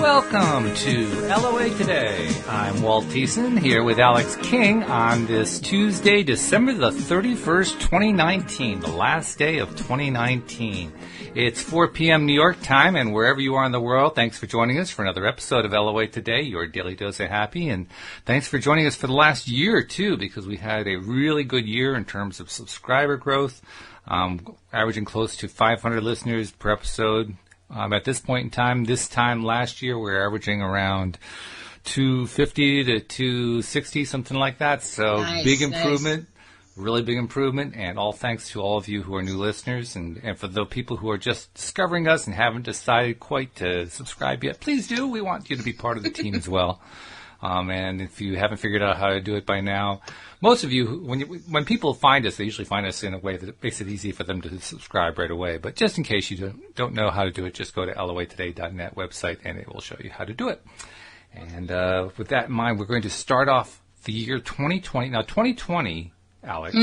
Welcome to LOA Today. I'm Walt Thiessen here with Alex King on this Tuesday, December the 31st, 2019, the last day of 2019. It's 4 p.m. New York time, and wherever you are in the world, thanks for joining us for another episode of LOA Today, your daily dose of happy, and thanks for joining us for the last year, too, because we had a really good year in terms of subscriber growth, averaging close to 500 listeners per episode. At this point in time, this time last year, we're averaging around 250 to 260, something like that. So big improvement, really big improvement, and all thanks to all of you who are new listeners. And for the people who are just discovering us and haven't decided quite to subscribe yet, please do. We want you to be part of the team as well. And if you haven't figured out how to do it by now, most of you, when people find us, they usually find us in a way that makes it easy for them to subscribe right away. But just in case you don't know how to do it, just go to loatoday.net website, and it will show you how to do it. And with that in mind, we're going to start off the year 2020. Now, 2020, Alex,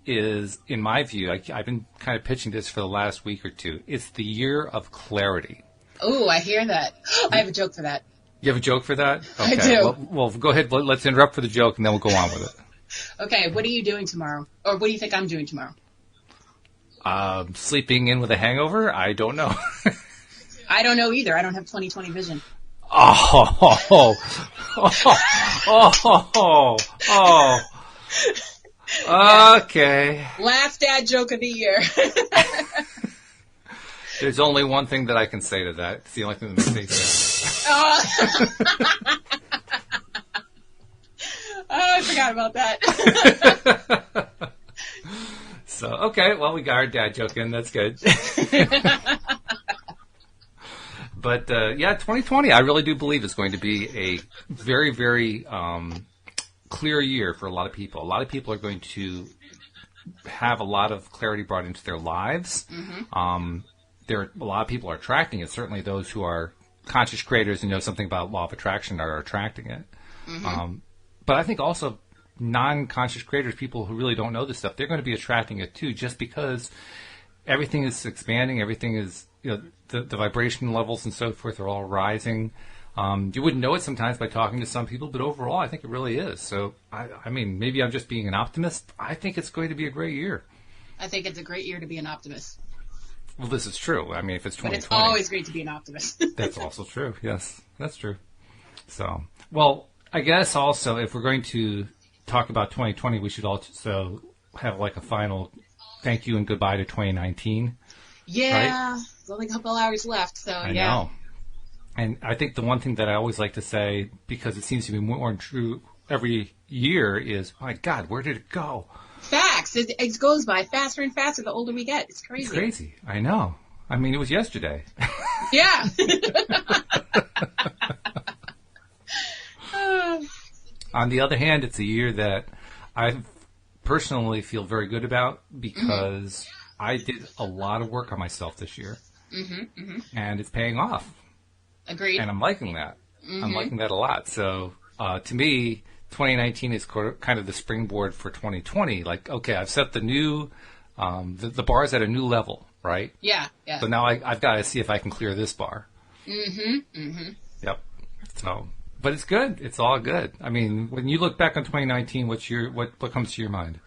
is, in my view, I've been kind of pitching this for the last week or two, it's the year of clarity. Oh, I hear that. I have a joke for that. You have a joke for that? Okay. I do. Well, go ahead. Let's interrupt for the joke, and then we'll go on with it. Okay, what are you doing tomorrow? Or what do you think I'm doing tomorrow? Sleeping in with a hangover? I don't know. I don't know either. I don't have 20/20 vision. Okay. Last dad joke of the year. There's only one thing that I can say to that. It's the only thing that makes sense. Oh, I forgot about that. So, okay, well, we got our dad joke in. That's good. But, 2020, I really do believe is going to be a very, very clear year for a lot of people. A lot of people are going to have a lot of clarity brought into their lives. Mm-hmm. A lot of people are attracting it. Certainly those who are conscious creators and know something about law of attraction are attracting it. Mm-hmm. But I think also non-conscious creators, people who really don't know this stuff, they're going to be attracting it too, just because everything is expanding, everything is, the vibration levels and so forth are all rising. You wouldn't know it sometimes by talking to some people, but overall I think it really is. So, I mean, maybe I'm just being an optimist. I think it's going to be a great year. I think it's a great year to be an optimist. Well, this is true. I mean, if it's 2020. But it's always great to be an optist. That's also true. Yes, that's true. So, well, I guess also if we're going to talk about 2020, we should also have like a final thank you and goodbye to 2019. Yeah, right? There's only a couple hours left, so I know. And I think the one thing that I always like to say, because it seems to be more true every year, is, my God, where did it go? Facts. It goes by faster and faster the older we get. It's crazy. It's crazy. I know. I mean, it was yesterday. Yeah. On the other hand, it's a year that I personally feel very good about because I did a lot of work on myself this year. Mm-hmm, mm-hmm. And it's paying off. Agreed. And I'm liking that. Mm-hmm. I'm liking that a lot. So, to me, 2019 is kind of the springboard for 2020. Like, okay, I've set the new, the bar's at a new level, right? Yeah. So now I've got to see if I can clear this bar. Mm-hmm, mm-hmm. Yep. So, but it's good. It's all good. I mean, when you look back on 2019, what comes to your mind?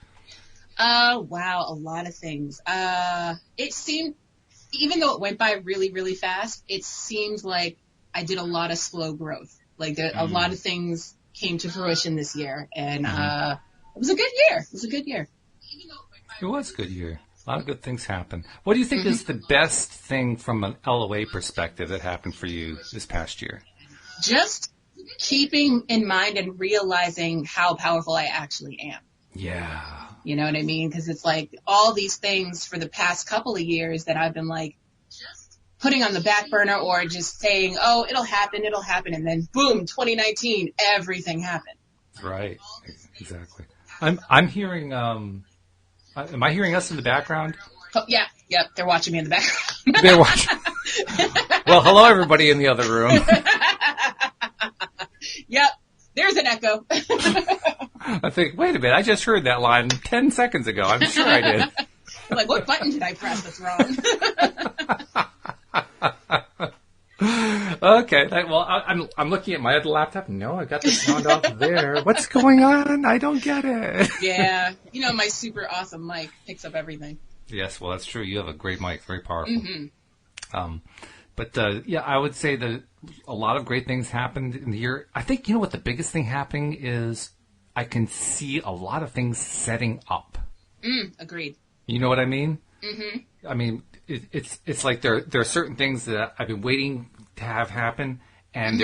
Wow, a lot of things. It seemed, even though it went by really, really fast, it seemed like I did a lot of slow growth. Like a lot of things came to fruition this year, and it was a good year. It was a good year. It was a good year. A lot of good things happened. What do you think is the best thing from an LOA perspective that happened for you this past year? Just keeping in mind and realizing how powerful I actually am. Yeah. You know what I mean? Because it's like all these things for the past couple of years that I've been like putting on the back burner or just saying, oh, it'll happen. And then boom, 2019, everything happened. Right. Exactly. I'm hearing, am I hearing us in the background? Oh, yeah. Yep. They're watching me in the background. They're watching. Well, hello everybody in the other room. Yep. There's an echo. I think, wait a minute, I just heard that line 10 seconds ago. I'm sure I did. I'm like, what button did I press that's wrong? Okay. Well, I'm looking at my other laptop. No, I got the sound off there. What's going on? I don't get it. Yeah. My super awesome mic picks up everything. Yes, well, that's true. You have a great mic, very powerful. Mm-hmm. Yeah, I would say that a lot of great things happened in the year. I think, what the biggest thing happening is I can see a lot of things setting up. Agreed. You know what I mean? Mm-hmm. I mean, it's like there are certain things that I've been waiting to have happen, and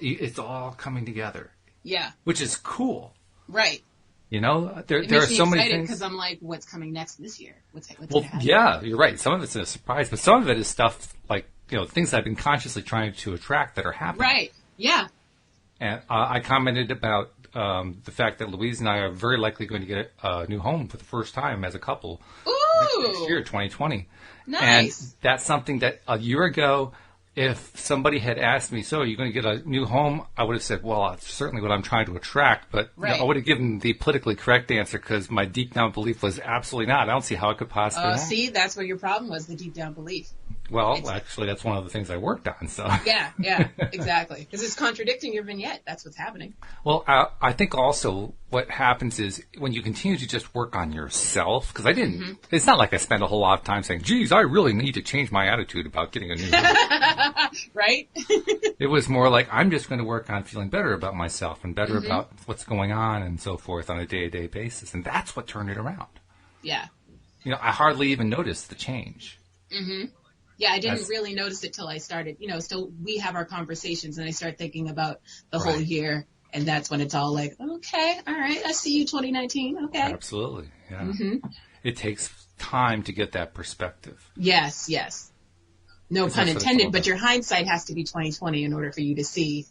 it's all coming together. Yeah. Which is cool. Right. There are so many things. Because I'm like, what's coming next this year? What's gonna happen? Yeah, you're right. Some of it's a surprise, but some of it is stuff like, things I've been consciously trying to attract that are happening. Right. Yeah. And I commented about the fact that Louise and I are very likely going to get a new home for the first time as a couple. Ooh. Next year, 2020. Nice. And that's something that a year ago, if somebody had asked me, so are you going to get a new home? I would have said, well, that's certainly what I'm trying to attract. But right. I would have given the politically correct answer because my deep down belief was absolutely not. I don't see how it could possibly happen. See, that's what your problem was, the deep down belief. Well, actually, that's one of the things I worked on. So Yeah, exactly. Because it's contradicting your vignette. That's what's happening. Well, I think also what happens is when you continue to just work on yourself, because I didn't, it's not like I spent a whole lot of time saying, geez, I really need to change my attitude about getting a new home. Right? It was more like, I'm just going to work on feeling better about myself and better about what's going on and so forth on a day-to-day basis. And that's what turned it around. Yeah. I hardly even noticed the change. Mm-hmm. Yeah, I didn't really notice it till I started, so we have our conversations and I start thinking about the whole year. And that's when it's all like, okay, all right, I see you 2019. Okay. Absolutely. Yeah. Mm-hmm. It takes time to get that perspective. Yes. No pun intended, but your hindsight has to be 2020 in order for you to see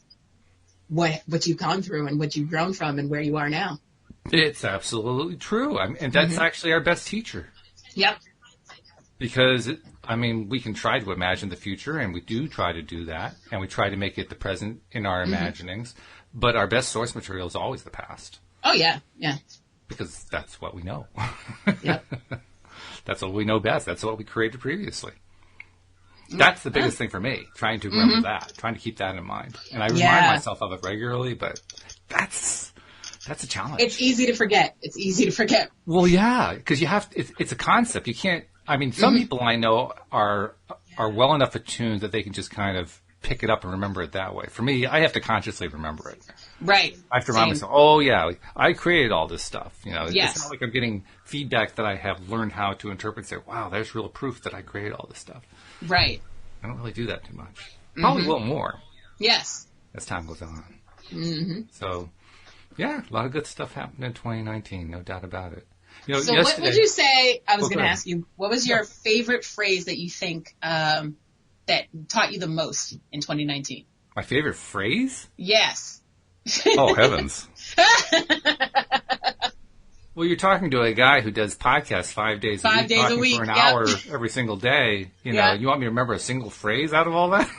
what you've gone through and what you've grown from and where you are now. It's absolutely true. And that's actually our best teacher. Yep. Because, we can try to imagine the future, and we do try to do that, and we try to make it the present in our imaginings, but our best source material is always the past. Oh, yeah. Because that's what we know. Yep. That's what we know best. That's what we created previously. That's the biggest thing for me, trying to remember that, trying to keep that in mind. And I remind myself of it regularly, but that's a challenge. It's easy to forget. Well, yeah, because it's a concept. You can't, some people I know are well enough attuned that they can just kind of pick it up and remember it that way. For me, I have to consciously remember it. Right. I have to remind myself, oh, yeah, I created all this stuff. Yes. It's not like I'm getting feedback that I have learned how to interpret and say, wow, there's real proof that I created all this stuff. Right. I don't really do that too much. Probably a little more. Yes. As time goes on. Mm-hmm. So, yeah, a lot of good stuff happened in 2019, no doubt about it. So what would you say, I was going to ask you, what was your favorite phrase that you think that taught you the most in 2019? My favorite phrase? Yes. Oh, heavens. Well, you're talking to a guy who does podcasts 5 days a week. 5 days a week, for an hour every single day. You want me to remember a single phrase out of all that?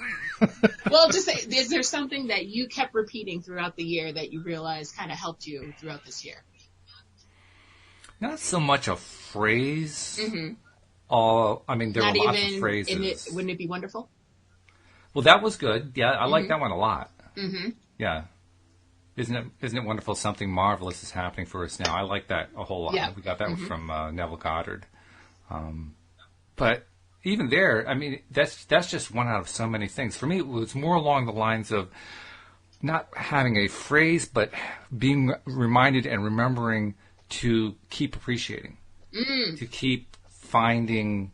Well, just say, is there something that you kept repeating throughout the year that you realized kind of helped you throughout this year? Not so much a phrase. Mm-hmm. There were lots of phrases. Wouldn't it be wonderful? Well, that was good. Yeah, I like that one a lot. Mm-hmm. Yeah. Isn't it wonderful? Something marvelous is happening for us now. I like that a whole lot. Yeah. We got that from Neville Goddard. But even there, that's just one out of so many things. For me, it was more along the lines of not having a phrase, but being reminded and remembering to keep appreciating, to keep finding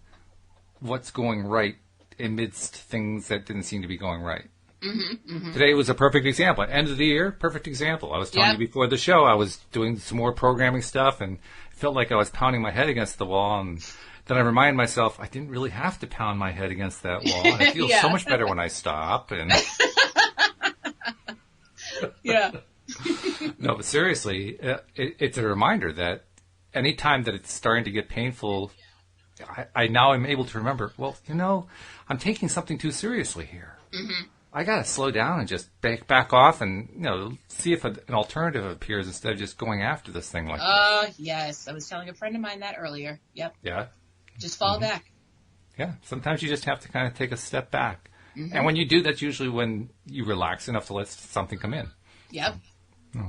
what's going right amidst things that didn't seem to be going right. Mm-hmm, mm-hmm. Today was a perfect example. End of the year, perfect example. I was telling you before the show, I was doing some more programming stuff and felt like I was pounding my head against the wall. And then I reminded myself, I didn't really have to pound my head against that wall. And it feels so much better when I stop. And yeah. No, but seriously, it's a reminder that anytime that it's starting to get painful, I now am able to remember, well, I'm taking something too seriously here. Mm-hmm. I got to slow down and just back off and, see if an alternative appears instead of just going after this thing like this. Yes. I was telling a friend of mine that earlier. Yep. Yeah. Just fall back. Yeah. Sometimes you just have to kind of take a step back And when you do, that's usually when you relax enough to let something come in. Yep.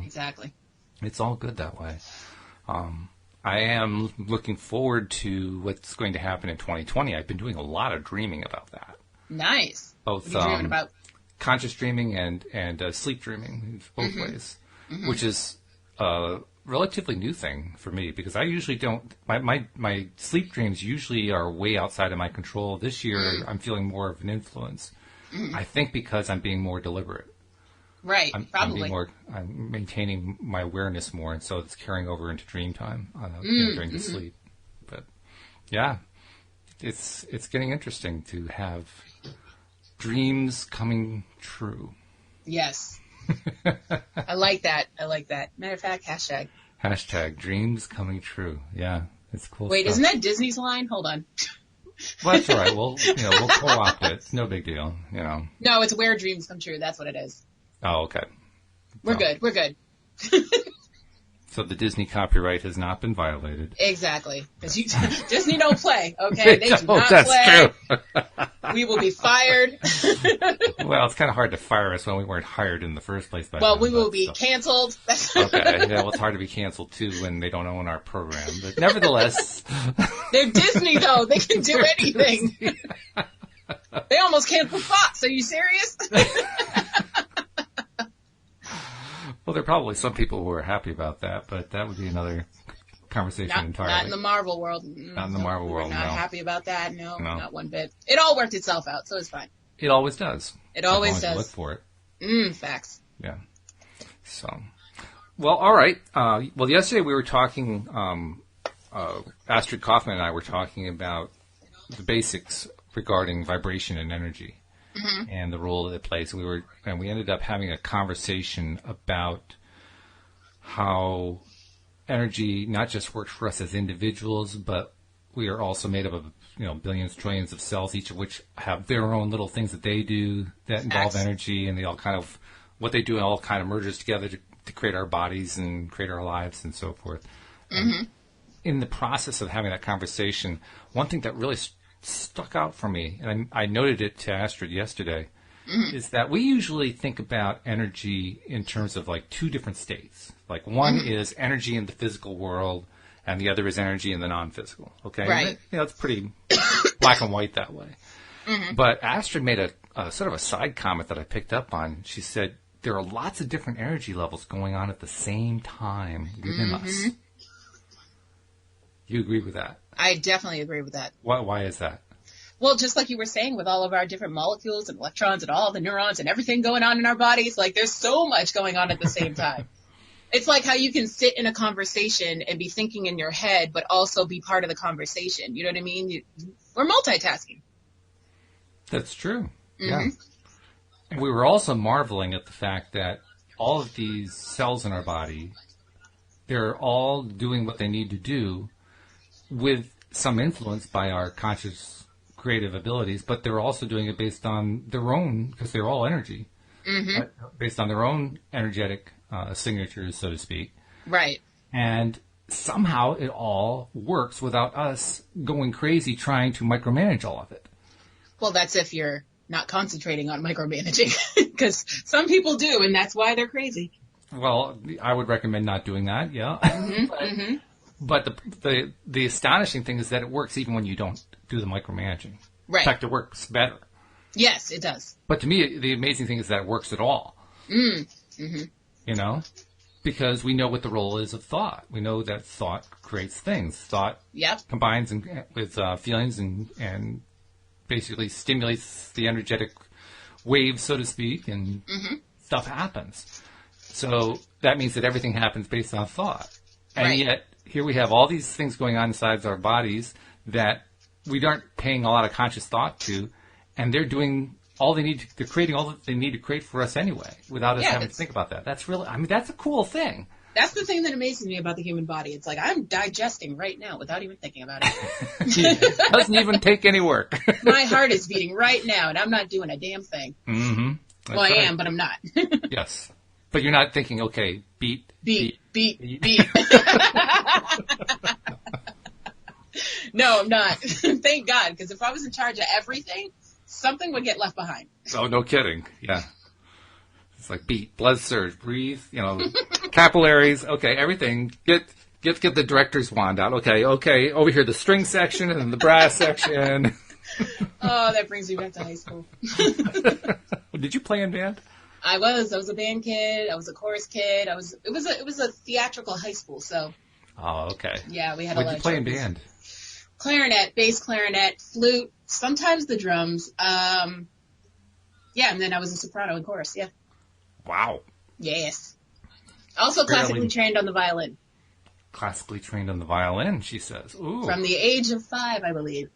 Exactly. It's all good that way. I am looking forward to what's going to happen in 2020. I've been doing a lot of dreaming about that. Nice. Both what are you dreaming about? Conscious dreaming and sleep dreaming, both ways, which is a relatively new thing for me because I usually don't. My sleep dreams usually are way outside of my control. This year, I'm feeling more of an influence. I think because I'm being more deliberate. Right, probably. I'm maintaining my awareness more, and so it's carrying over into dream time during the sleep. But yeah, it's getting interesting to have dreams coming true. Yes. I like that. Matter of fact, hashtag dreams coming true. Yeah, it's cool. Wait, stuff. Isn't that Disney's line? Hold on. Well, that's all right. We'll co-opt it. It's no big deal. No, it's where dreams come true. That's what it is. Oh, okay. We're good. So the Disney copyright has not been violated. Exactly. Because Disney don't play, okay? They do not that's play. True. We will be fired. Well, it's kind of hard to fire us when we weren't hired in the first place. We will be canceled. Okay. Yeah, well, it's hard to be canceled, too, when they don't own our program. But nevertheless. They're Disney, though. They can do anything. They almost canceled Fox. Are you serious? Well, there are probably some people who are happy about that, but that would be another conversation entirely. Not in the Marvel world. Not in the Marvel world, We're not no. happy about that. No, not one bit. It all worked itself out, so it's fine. It always does. It always does. As long as you look for it. Facts. Yeah. So, well, all right. Well, yesterday we were talking, Astrid Kaufman and I were talking about the basics regarding vibration and energy. And the role that it plays. And we ended up having a conversation about how energy not just works for us as individuals, but we are also made up of billions, trillions of cells, each of which have their own little things that they do that involve energy, and they all kind of what they do all kind of merges together to create our bodies and create our lives and so forth. In the process of having that conversation, one thing that really stuck out for me, and I noted it to Astrid yesterday, is that we usually think about energy in terms of like two different states. Like one is energy in the physical world, and the other is energy in the non-physical. Okay, right? It's pretty black and white that way. But Astrid made a sort of a side comment that I picked up on. She said there are lots of different energy levels going on at the same time within us. You agree with that? I definitely agree with that. Why is that? Well, just like you were saying, with all of our different molecules and electrons and all the neurons and everything going on in our bodies, like there's so much going on at the same time. It's like how you can sit in a conversation and be thinking in your head, but also be part of the conversation. You know what I mean? We're multitasking. That's true. Yeah. And we were also marveling at the fact that all of these cells in our body, they're all doing what they need to do with some influence by our conscious creative abilities, but they're also doing it based on their own, because they're all energy, right? Based on their own energetic signatures, so to speak. Right. And somehow it all works without us going crazy trying to micromanage all of it. Well, that's if you're not concentrating on micromanaging, because some people do, and that's why they're crazy. Well, I would recommend not doing that, yeah. But the astonishing thing is that it works even when you don't do the micromanaging. Right. In fact, it works better. Yes, it does. But to me, the amazing thing is that it works at all. Because we know what the role is of thought. We know that thought creates things. Thought combines with feelings and basically stimulates the energetic wave, so to speak, and stuff happens. So that means that everything happens based on thought. And yet, here we have all these things going on inside our bodies that we aren't paying a lot of conscious thought to, and they're doing all they need. They're creating all that they need to create for us anyway, without us having to think about that. That's really, that's a cool thing. That's the thing that amazes me about the human body. It's like I'm digesting right now without even thinking about it. It doesn't even take any work. My heart is beating right now, and I'm not doing a damn thing. Well, I am, but I'm not. Yes. But you're not thinking, okay, beat. No, I'm not. Thank God, because if I was in charge of everything, something would get left behind. Oh, no kidding. Yeah. It's like beat, blood surge, breathe, capillaries. Okay, everything. Get the director's wand out. Okay. Over here, the string section and then the brass section. Oh, that brings me back to high school. Did you play in band? I was a band kid. I was a chorus kid. It was a theatrical high school. So. Oh, okay. Yeah, we had a lot of. What did you play in band? Clarinet, bass clarinet, flute, sometimes the drums. Yeah, and then I was a soprano in chorus. Yeah. Wow. Yes. Also classically trained on the violin. Classically trained on the violin, she says. Ooh. From the age of 5, I believe.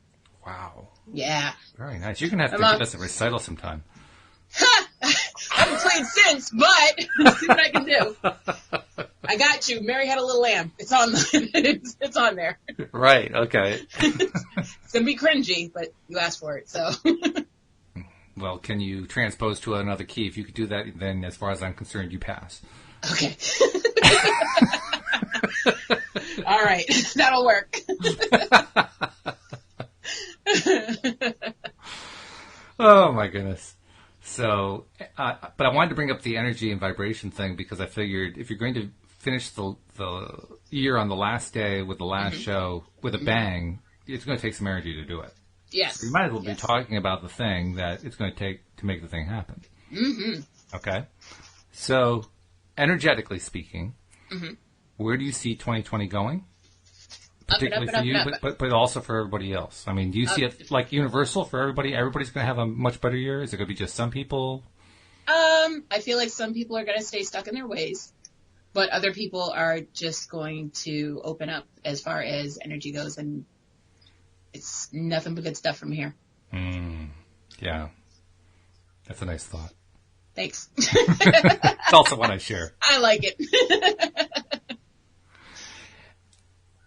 Wow. Yeah. Very nice. You're going to have to give us a recital sometime. I haven't played since, but let's see what I can do. I got you. Mary Had a Little Lamb. It's on it's on there. Right. Okay. It's going to be cringy, but you asked for it, so. Well, can you transpose to another key? If you could do that, then as far as I'm concerned, you pass. Okay. All right. That'll work. Oh, my goodness. So, but I wanted to bring up the energy and vibration thing because I figured if you're going to finish the year on the last day with the last show with a bang, it's going to take some energy to do it. Yes. So you might as well be talking about the thing that it's going to take to make the thing happen. Mm-hmm. Okay. So, energetically speaking, where do you see 2020 going? Particularly for you, but also for everybody else. I mean, do you see it like universal for everybody? Everybody's going to have a much better year? Is it going to be just some people? I feel like some people are going to stay stuck in their ways, but other people are just going to open up as far as energy goes, and it's nothing but good stuff from here. Yeah. That's a nice thought. Thanks. It's also one I share. I like it.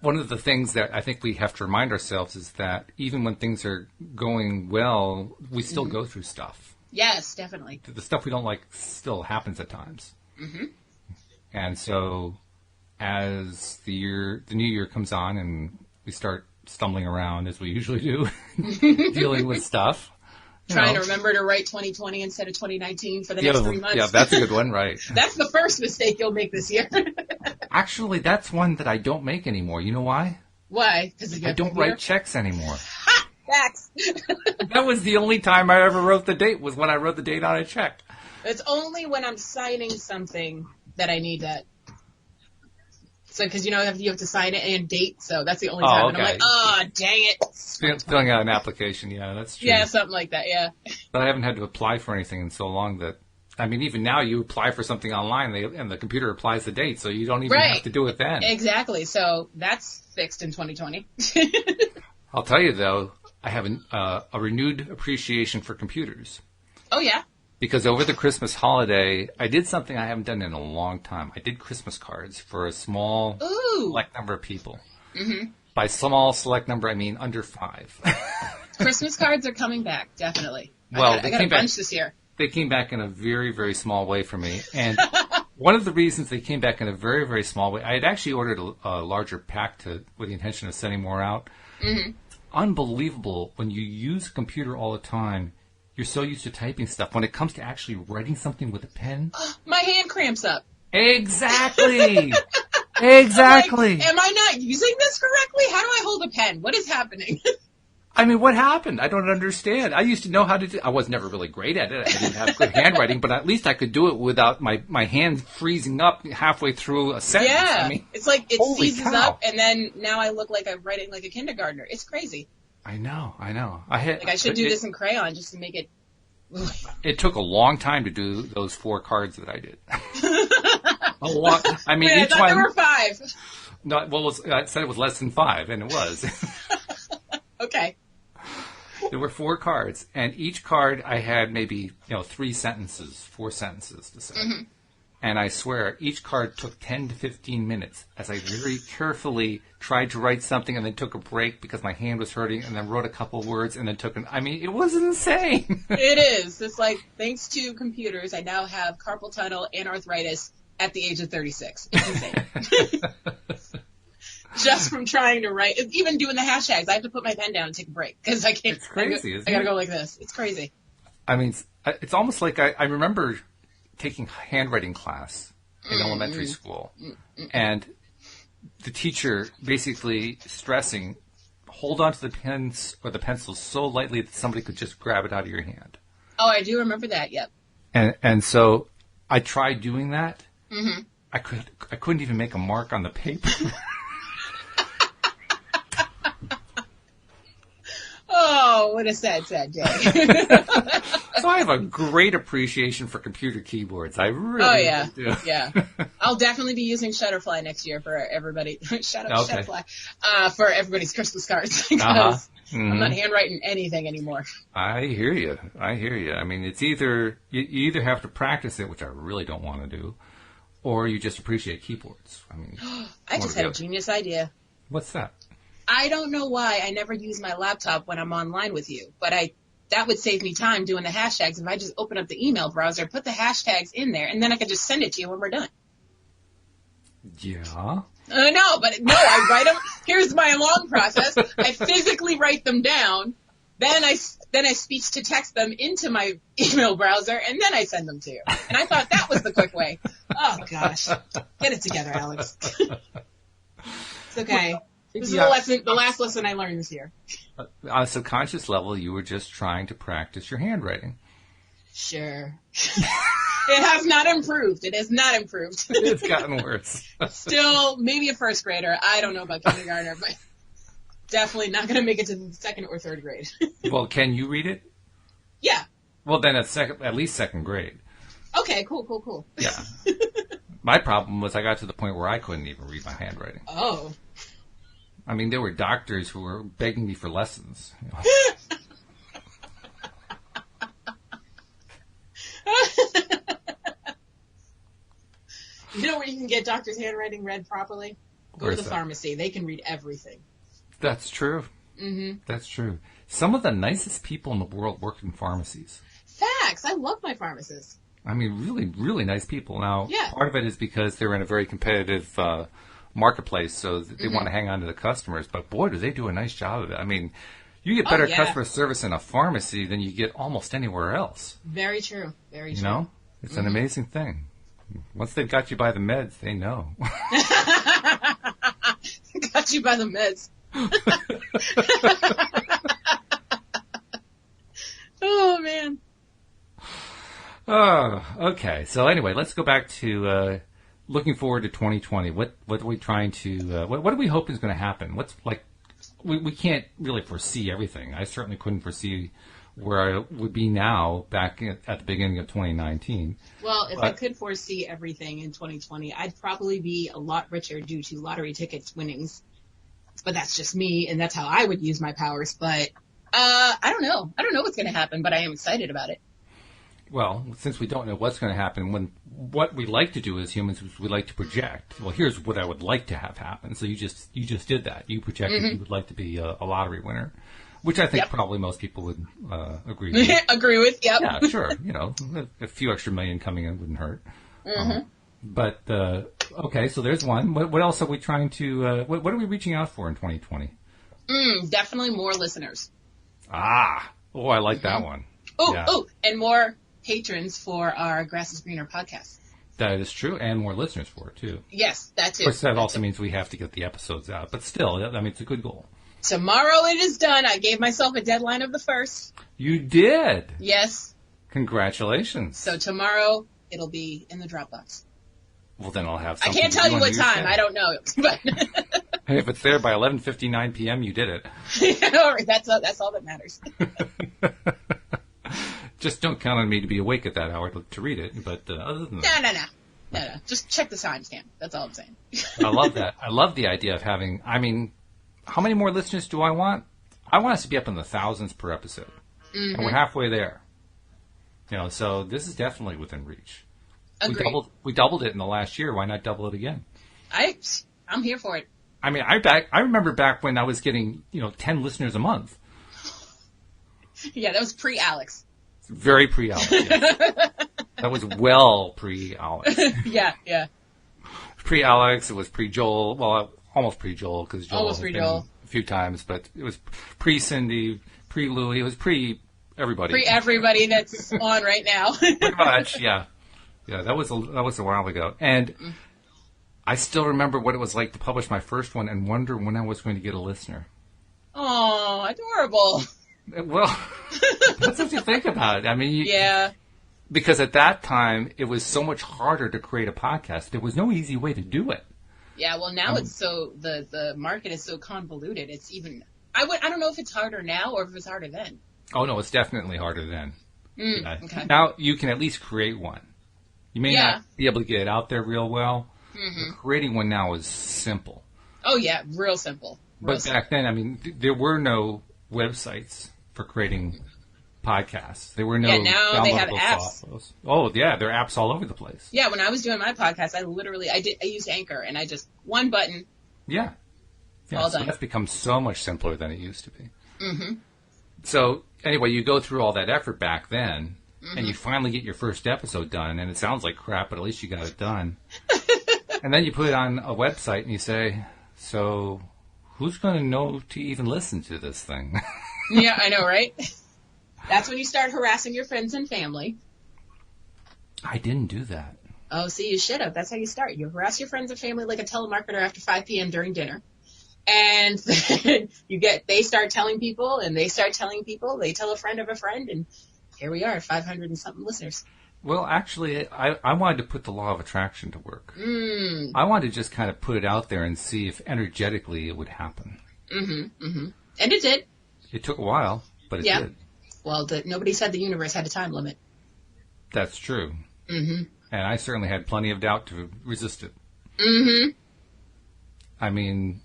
One of the things that I think we have to remind ourselves is that even when things are going well, we still go through stuff. Yes, definitely. The stuff we don't like still happens at times. And so as the new year comes on and we start stumbling around as we usually do, dealing with stuff. Trying to remember to write 2020 instead of 2019 for the next 3 months. Yeah, that's a good one, right. That's the first mistake you'll make this year. Actually, that's one that I don't make anymore. You know why? Why? Because I don't write checks anymore. Ha! Facts. That was the only time I ever wrote the date, was when I wrote the date on a check. It's only when I'm signing something that I need that. So, because you have to sign it and date, so that's the only time. Okay. And I'm like, oh, dang it. Filling out an application, yeah, that's true. Yeah, something like that, yeah. But I haven't had to apply for anything in so long that, I mean, even now you apply for something online and the computer applies the date, so you don't even have to do it then. Exactly, so that's fixed in 2020. I'll tell you, though, I have a renewed appreciation for computers. Oh, yeah? Because over the Christmas holiday, I did something I haven't done in a long time. I did Christmas cards for a small select number of people. By small select number, I mean under 5. Christmas cards are coming back, definitely. Well, I got a bunch this year. They came back in a very, very small way for me. And one of the reasons they came back in a very, very small way, I had actually ordered a larger pack with the intention of sending more out. Unbelievable. When you use a computer all the time, you're so used to typing stuff. When it comes to actually writing something with a pen... My hand cramps up. Exactly. Exactly. Like, am I not using this correctly? How do I hold a pen? What is happening? I mean, what happened? I don't understand. I used to know how to do... I was never really great at it. I didn't have good handwriting, but at least I could do it without my hand freezing up halfway through a sentence. Yeah. I mean, it's like it seizes up, and then now I look like I'm writing like a kindergartner. It's crazy. I know. I should do this in crayon just to make it... It took a long time to do those 4 cards that I did. A lot. I mean, each one... there were 5. No, well, I said it was less than 5, and it was. Okay. There were 4 cards, and each card I had maybe 3 sentences, 4 sentences to say. And I swear, each card took 10 to 15 minutes as I very carefully tried to write something and then took a break because my hand was hurting and then wrote a couple of words and then I mean, it was insane. It is. It's like, thanks to computers, I now have carpal tunnel and arthritis at the age of 36. It's insane. just from trying to write. Even doing the hashtags, I have to put my pen down and take a break because I can't. It's crazy, isn't it? I gotta go like this. It's crazy. I mean, it's almost like I remember taking handwriting class in elementary school, and the teacher basically stressing, hold on to the pens or the pencils so lightly that somebody could just grab it out of your hand. Oh, I do remember that. Yep. And so I tried doing that. Mm-hmm. I couldn't even make a mark on the paper. Oh, what a sad day. So I have a great appreciation for computer keyboards. I really do. Yeah. I'll definitely be using Shutterfly next year for everybody. Shutterfly. For everybody's Christmas cards because I'm not handwriting anything anymore. I hear you. I mean, it's either you either have to practice it, which I really don't want to do, or you just appreciate keyboards. I mean, I just had a genius idea. What's that? I don't know why I never use my laptop when I'm online with you, but that would save me time doing the hashtags if I just open up the email browser, put the hashtags in there, and then I could just send it to you when we're done. Yeah. No, I write them. Here's my long process. I physically write them down, then I speech to text them into my email browser, and then I send them to you. And I thought that was the quick way. Oh gosh, get it together, Alex. It's okay. This is the last lesson I learned this year. On a subconscious level, you were just trying to practice your handwriting. Sure. It has not improved. It has not improved. It's gotten worse. Still, maybe a first grader. I don't know about kindergartner, but definitely not going to make it to the second or third grade. Well, can you read it? Yeah. Well, then at least second grade. Okay, cool. Yeah. My problem was I got to the point where I couldn't even read my handwriting. Oh. I mean, there were doctors who were begging me for lessons. You know where you can get doctors' handwriting read properly? Go to the pharmacy. They can read everything. That's true. Mm-hmm. That's true. Some of the nicest people in the world work in pharmacies. Facts. I love my pharmacists. I mean, really, really nice people. Now, yeah. Part of it is because they're in a very competitive marketplace, so they want to hang on to the customers. But boy, do they do a nice job of it. I mean, you get better customer service in a pharmacy than you get almost anywhere else. Very true. Very true. You know? It's an amazing thing. Once they've got you by the meds, they know. Got you by the meds. Oh, man. Oh, okay. So anyway, let's go back to looking forward to 2020. What are we trying to? What do we hope is going to happen? What's like? We can't really foresee everything. I certainly couldn't foresee where I would be now back at the beginning of 2019. Well, if I could foresee everything in 2020, I'd probably be a lot richer due to lottery tickets winnings. But that's just me, and that's how I would use my powers. But I don't know. I don't know what's going to happen, but I am excited about it. Well, since we don't know what's going to happen, what we like to do as humans is we like to project. Well, here's what I would like to have happen. So you just did that. You projected you would like to be a lottery winner, which I think probably most people would agree with. Agree with, yep. Yeah, sure. You know, a few extra million coming in wouldn't hurt. But okay, so there's one. What else are we trying to? What are we reaching out for in 2020? Definitely more listeners. I like that one. And more patrons for our Grass is Greener podcast. That is true, and more listeners for it, too. Yes, that's it. Of course, that also means we have to get the episodes out. But still, I mean, it's a good goal. Tomorrow it is done. I gave myself a deadline of the 1st. You did? Yes. Congratulations. So tomorrow, it'll be in the Dropbox. Well, then I'll have something. I can't tell you what time. I don't know. But hey, if it's there by 11:59 p.m., you did it. That's all that matters. Just don't count on me to be awake at that hour to read it. But other than that. No. Just check the timestamp. That's all I'm saying. I love that. I love the idea of having, I mean, how many more listeners do I want? I want us to be up in the thousands per episode. And we're halfway there. You know, so this is definitely within reach. Agreed. We doubled it in the last year. Why not double it again? I'm here for it. I mean, I remember back when I was getting, 10 listeners a month. Yeah, that was pre-Alyx. Very pre-Alyx. Yes. That was well pre-Alyx. Yeah. Pre-Alyx, it was pre-Joel. Well, almost pre-Joel, because Joel Almost has been pre-Joel. a few times, but it was pre-Cindy, pre-Louie, it was pre-everybody. Pre-everybody that's on right now. Pretty much, yeah. Yeah, that was a while ago. And I still remember what it was like to publish my first one and wonder when I was going to get a listener. Oh, adorable. Well, that's what you think about. I mean, Yeah. because at that time, it was so much harder to create a podcast. There was no easy way to do it. Yeah, well, now it's so, the market is so convoluted. It's even, I don't know if it's harder now or if it's harder then. Oh, no, it's definitely harder then. Okay. Now you can at least create one. You may not be able to get it out there real well. But creating one now is simple. Oh, yeah, real simple. But back then, I mean, there were no websites for creating podcasts. There were no now they have apps. softwares. Oh, yeah, there are apps all over the place. Yeah, when I was doing my podcast, I used Anchor, and I just, one button. Yeah. All so done. that's become so much simpler than it used to be. So, anyway, you go through all that effort back then, and you finally get your first episode done, and it sounds like crap, but at least you got it done. And then you put it on a website, and you say, so who's going to know to even listen to this thing? Yeah, I know, right? That's when you start harassing your friends and family. I didn't do that. Oh, see, you should have. That's how you start. You harass your friends and family like a telemarketer after 5 p.m. during dinner. And then they start telling people, and they start telling people, they tell a friend of a friend, and here we are, 500 and something listeners. Well, actually, I wanted to put the law of attraction to work. I wanted to just kind of put it out there and see if energetically it would happen. And it did. It took a while, but it did. Well, nobody said the universe had a time limit. That's true. And I certainly had plenty of doubt to resist it. I mean,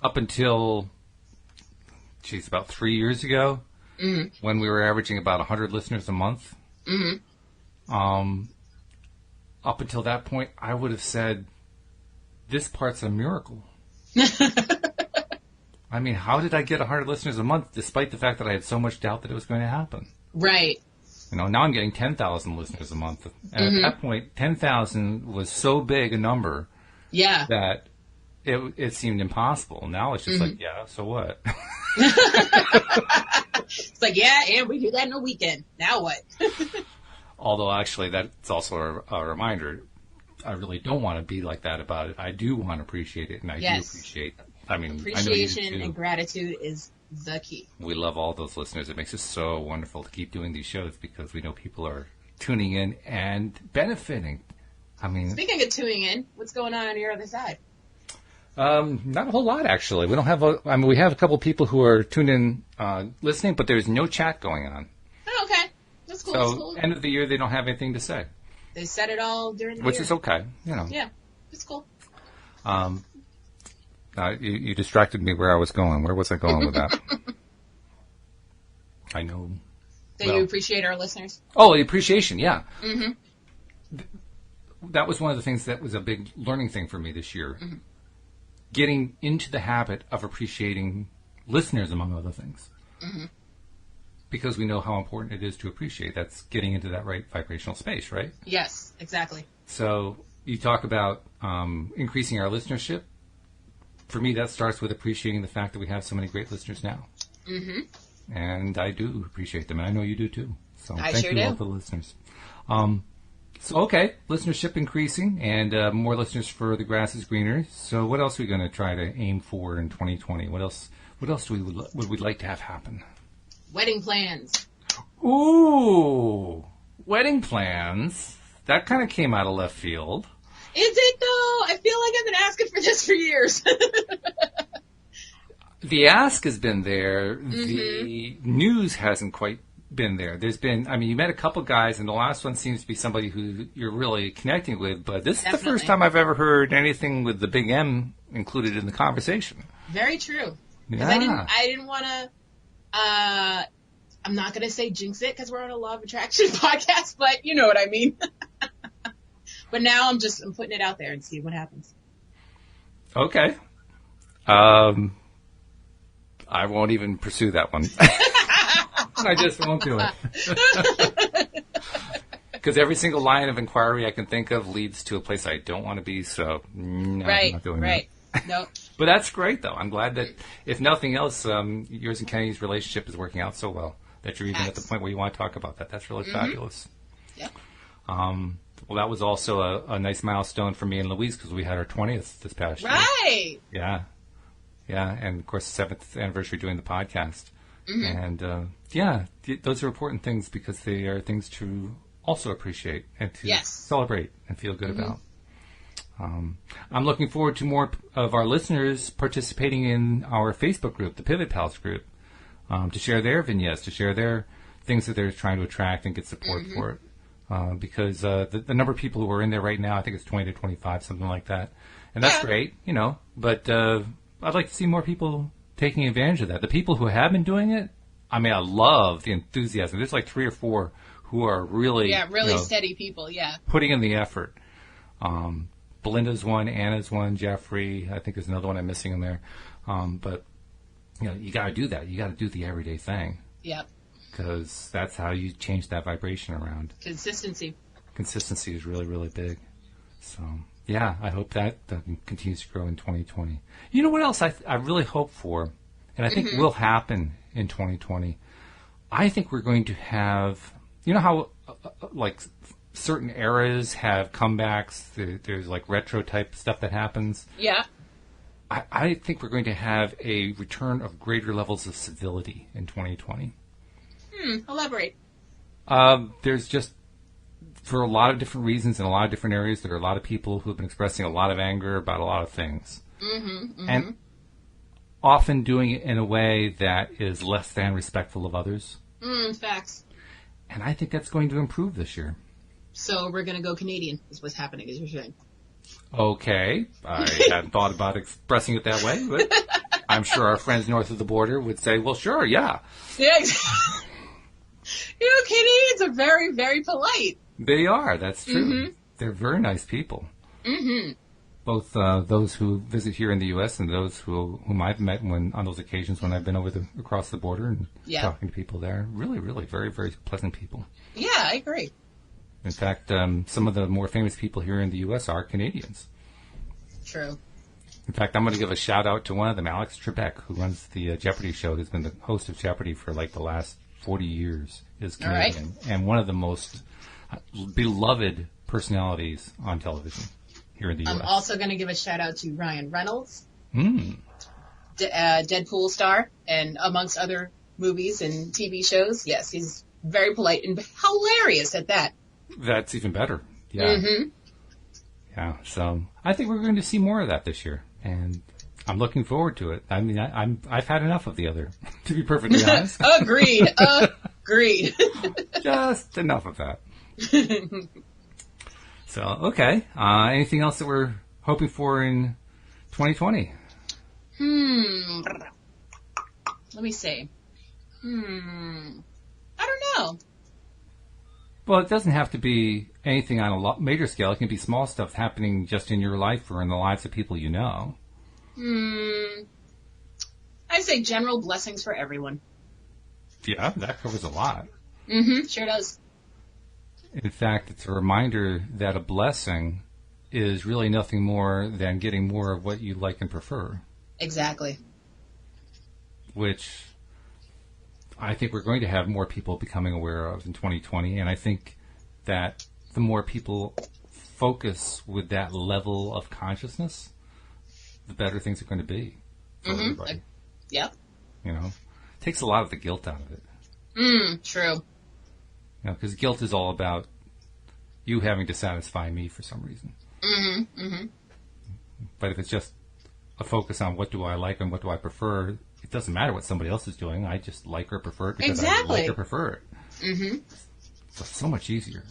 up until, about 3 years ago, when we were averaging about 100 listeners a month, up until that point, I would have said, this part's a miracle. I mean, how did I get 100 listeners a month, despite the fact that I had so much doubt that it was going to happen? Right. You know, now I'm getting 10,000 listeners a month. And at that point, 10,000 was so big a number that it seemed impossible. Now it's just like, yeah, so what? It's like, yeah, and we do that in a weekend. Now what? Although, actually, that's also a reminder. I really don't want to be like that about it. I do want to appreciate it, and I do appreciate it. I mean, appreciation I know you do. and gratitude is the key. We love all those listeners. It makes it so wonderful to keep doing these shows because we know people are tuning in and benefiting. I mean, speaking of tuning in, what's going on your other side? Not a whole lot, actually. We don't have we have a couple people who are tuned in, listening, but there's no chat going on. Oh, okay. That's cool. So, that's cool. End of the year, they don't have anything to say. They said it all during the Which year. is okay, you know. Yeah, it's cool. You distracted me where I was going. Where was I going with that? I know. That you appreciate our listeners? Oh, the appreciation, yeah. That was one of the things that was a big learning thing for me this year. Getting into the habit of appreciating listeners, among other things. Because we know how important it is to appreciate. That's getting into that right vibrational space, right? Yes, exactly. So you talk about increasing our listenership. For me, that starts with appreciating the fact that we have so many great listeners now. And I do appreciate them, and I know you do too. So thank you all for the listeners. So, okay, listenership increasing, and more listeners for The Grass is Greener. So what else are we going to try to aim for in 2020? What else would we like to have happen? Wedding plans. Ooh, wedding plans. That kind of came out of left field. Is it though? I feel like I've been asking for this for years. The ask has been there. The news hasn't quite been there. There's been, I mean, you met a couple guys, and the last one seems to be somebody who you're really connecting with, but this is the first time I've ever heard anything with the big M included in the conversation. Very true. Yeah. I didn't want to, I'm not going to say jinx it because we're on a law of attraction podcast, but you know what I mean. But now I'm putting it out there and see what happens. Okay. I won't even pursue that one. I just won't do it. Because every single line of inquiry I can think of leads to a place I don't want to be, so no, I'm not doing that. Nope. But that's great, though. I'm glad that, if nothing else, yours and Kenny's relationship is working out so well that you're even at the point where you want to talk about that. That's really fabulous. Yep. Well, that was also a nice milestone for me and Louise because we had our 20th this past year. Right. Yeah. Yeah, and of course, the 7th anniversary doing the podcast. And, those are important things because they are things to also appreciate and to celebrate and feel good about. I'm looking forward to more of our listeners participating in our Facebook group, the Pivot Pals group, to share their vignettes, to share their things that they're trying to attract and get support for it. Because the number of people who are in there right now, I think it's 20 to 25, something like that. And that's great, but I'd like to see more people taking advantage of that. The people who have been doing it, I mean, I love the enthusiasm. There's like 3 or 4 who are really... Yeah, really steady people, putting in the effort. Belinda's one, Anna's one, Jeffrey, I think there's another one I'm missing in there. But, you got to do that. You got to do the everyday thing. Yep. Because that's how you change that vibration around. Consistency. Consistency is really, really big. So, yeah, I hope that continues to grow in 2020. You know what else I really hope for, and I think will happen in 2020? I think we're going to have, how, certain eras have comebacks, there's like retro type stuff that happens. Yeah. I think we're going to have a return of greater levels of civility in 2020. Elaborate. There's just, for a lot of different reasons in a lot of different areas, there are a lot of people who have been expressing a lot of anger about a lot of things. And often doing it in a way that is less than respectful of others. Facts. And I think that's going to improve this year. So we're going to go Canadian, is what's happening, as you're saying. Okay. I hadn't thought about expressing it that way, but I'm sure our friends north of the border would say, well, sure, yeah. Yeah, exactly. Canadians are very, very polite. They are. That's true. They're very nice people. Both those who visit here in the U.S. and those whom I've met on those occasions when I've been across the border and talking to people there. Really, really very, very pleasant people. Yeah, I agree. In fact, some of the more famous people here in the U.S. are Canadians. True. In fact, I'm going to give a shout-out to one of them, Alex Trebek, who runs the Jeopardy show, who's been the host of Jeopardy for like the last 40 years, is Canadian, and one of the most beloved personalities on television here in the U.S. I'm also going to give a shout-out to Ryan Reynolds, Deadpool star, and amongst other movies and TV shows. Yes, he's very polite and hilarious at that. That's even better. Yeah. Yeah, so I think we're going to see more of that this year, and I'm looking forward to it. I mean, I've had enough of the other, to be perfectly honest. Agreed. Agreed. Just enough of that. So, okay. Anything else that we're hoping for in 2020? Let me see. I don't know. Well, it doesn't have to be anything on a major scale. It can be small stuff happening just in your life or in the lives of people you know. I'd say general blessings for everyone. Yeah, that covers a lot. Sure does. In fact, it's a reminder that a blessing is really nothing more than getting more of what you like and prefer. Exactly. Which I think we're going to have more people becoming aware of in 2020, and I think that the more people focus with that level of consciousness, the better things are going to be for everybody. Yep. It takes a lot of the guilt out of it. True. Because guilt is all about you having to satisfy me for some reason. But if it's just a focus on what do I like and what do I prefer, it doesn't matter what somebody else is doing. I just like or prefer it because I like or prefer it. So much easier.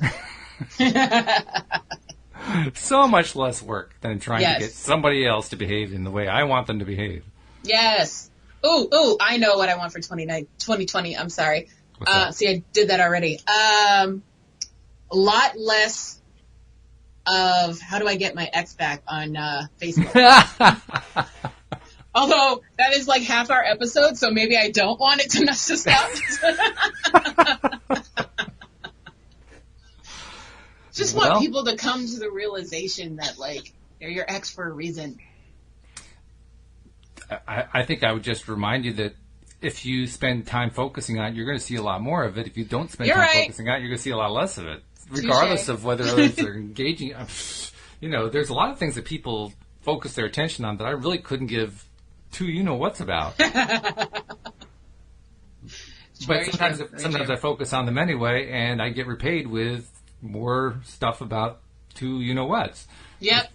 So much less work than trying to get somebody else to behave in the way I want them to behave. Yes. Ooh, I know what I want for 2020. I'm sorry. See, I did that already. A lot less of how do I get my ex back on Facebook. Although that is like half our episode, so maybe I don't want it to mess us up. Just want people to come to the realization that, like, they're your ex for a reason. I think I would just remind you that if you spend time focusing on it, you're going to see a lot more of it. If you don't spend time focusing on it, you're going to see a lot less of it, regardless of whether others are engaging. There's a lot of things that people focus their attention on that I really couldn't give two you-know-whats about. But sometimes I focus on them anyway, and I get repaid with more stuff about two you-know-whats. Yep.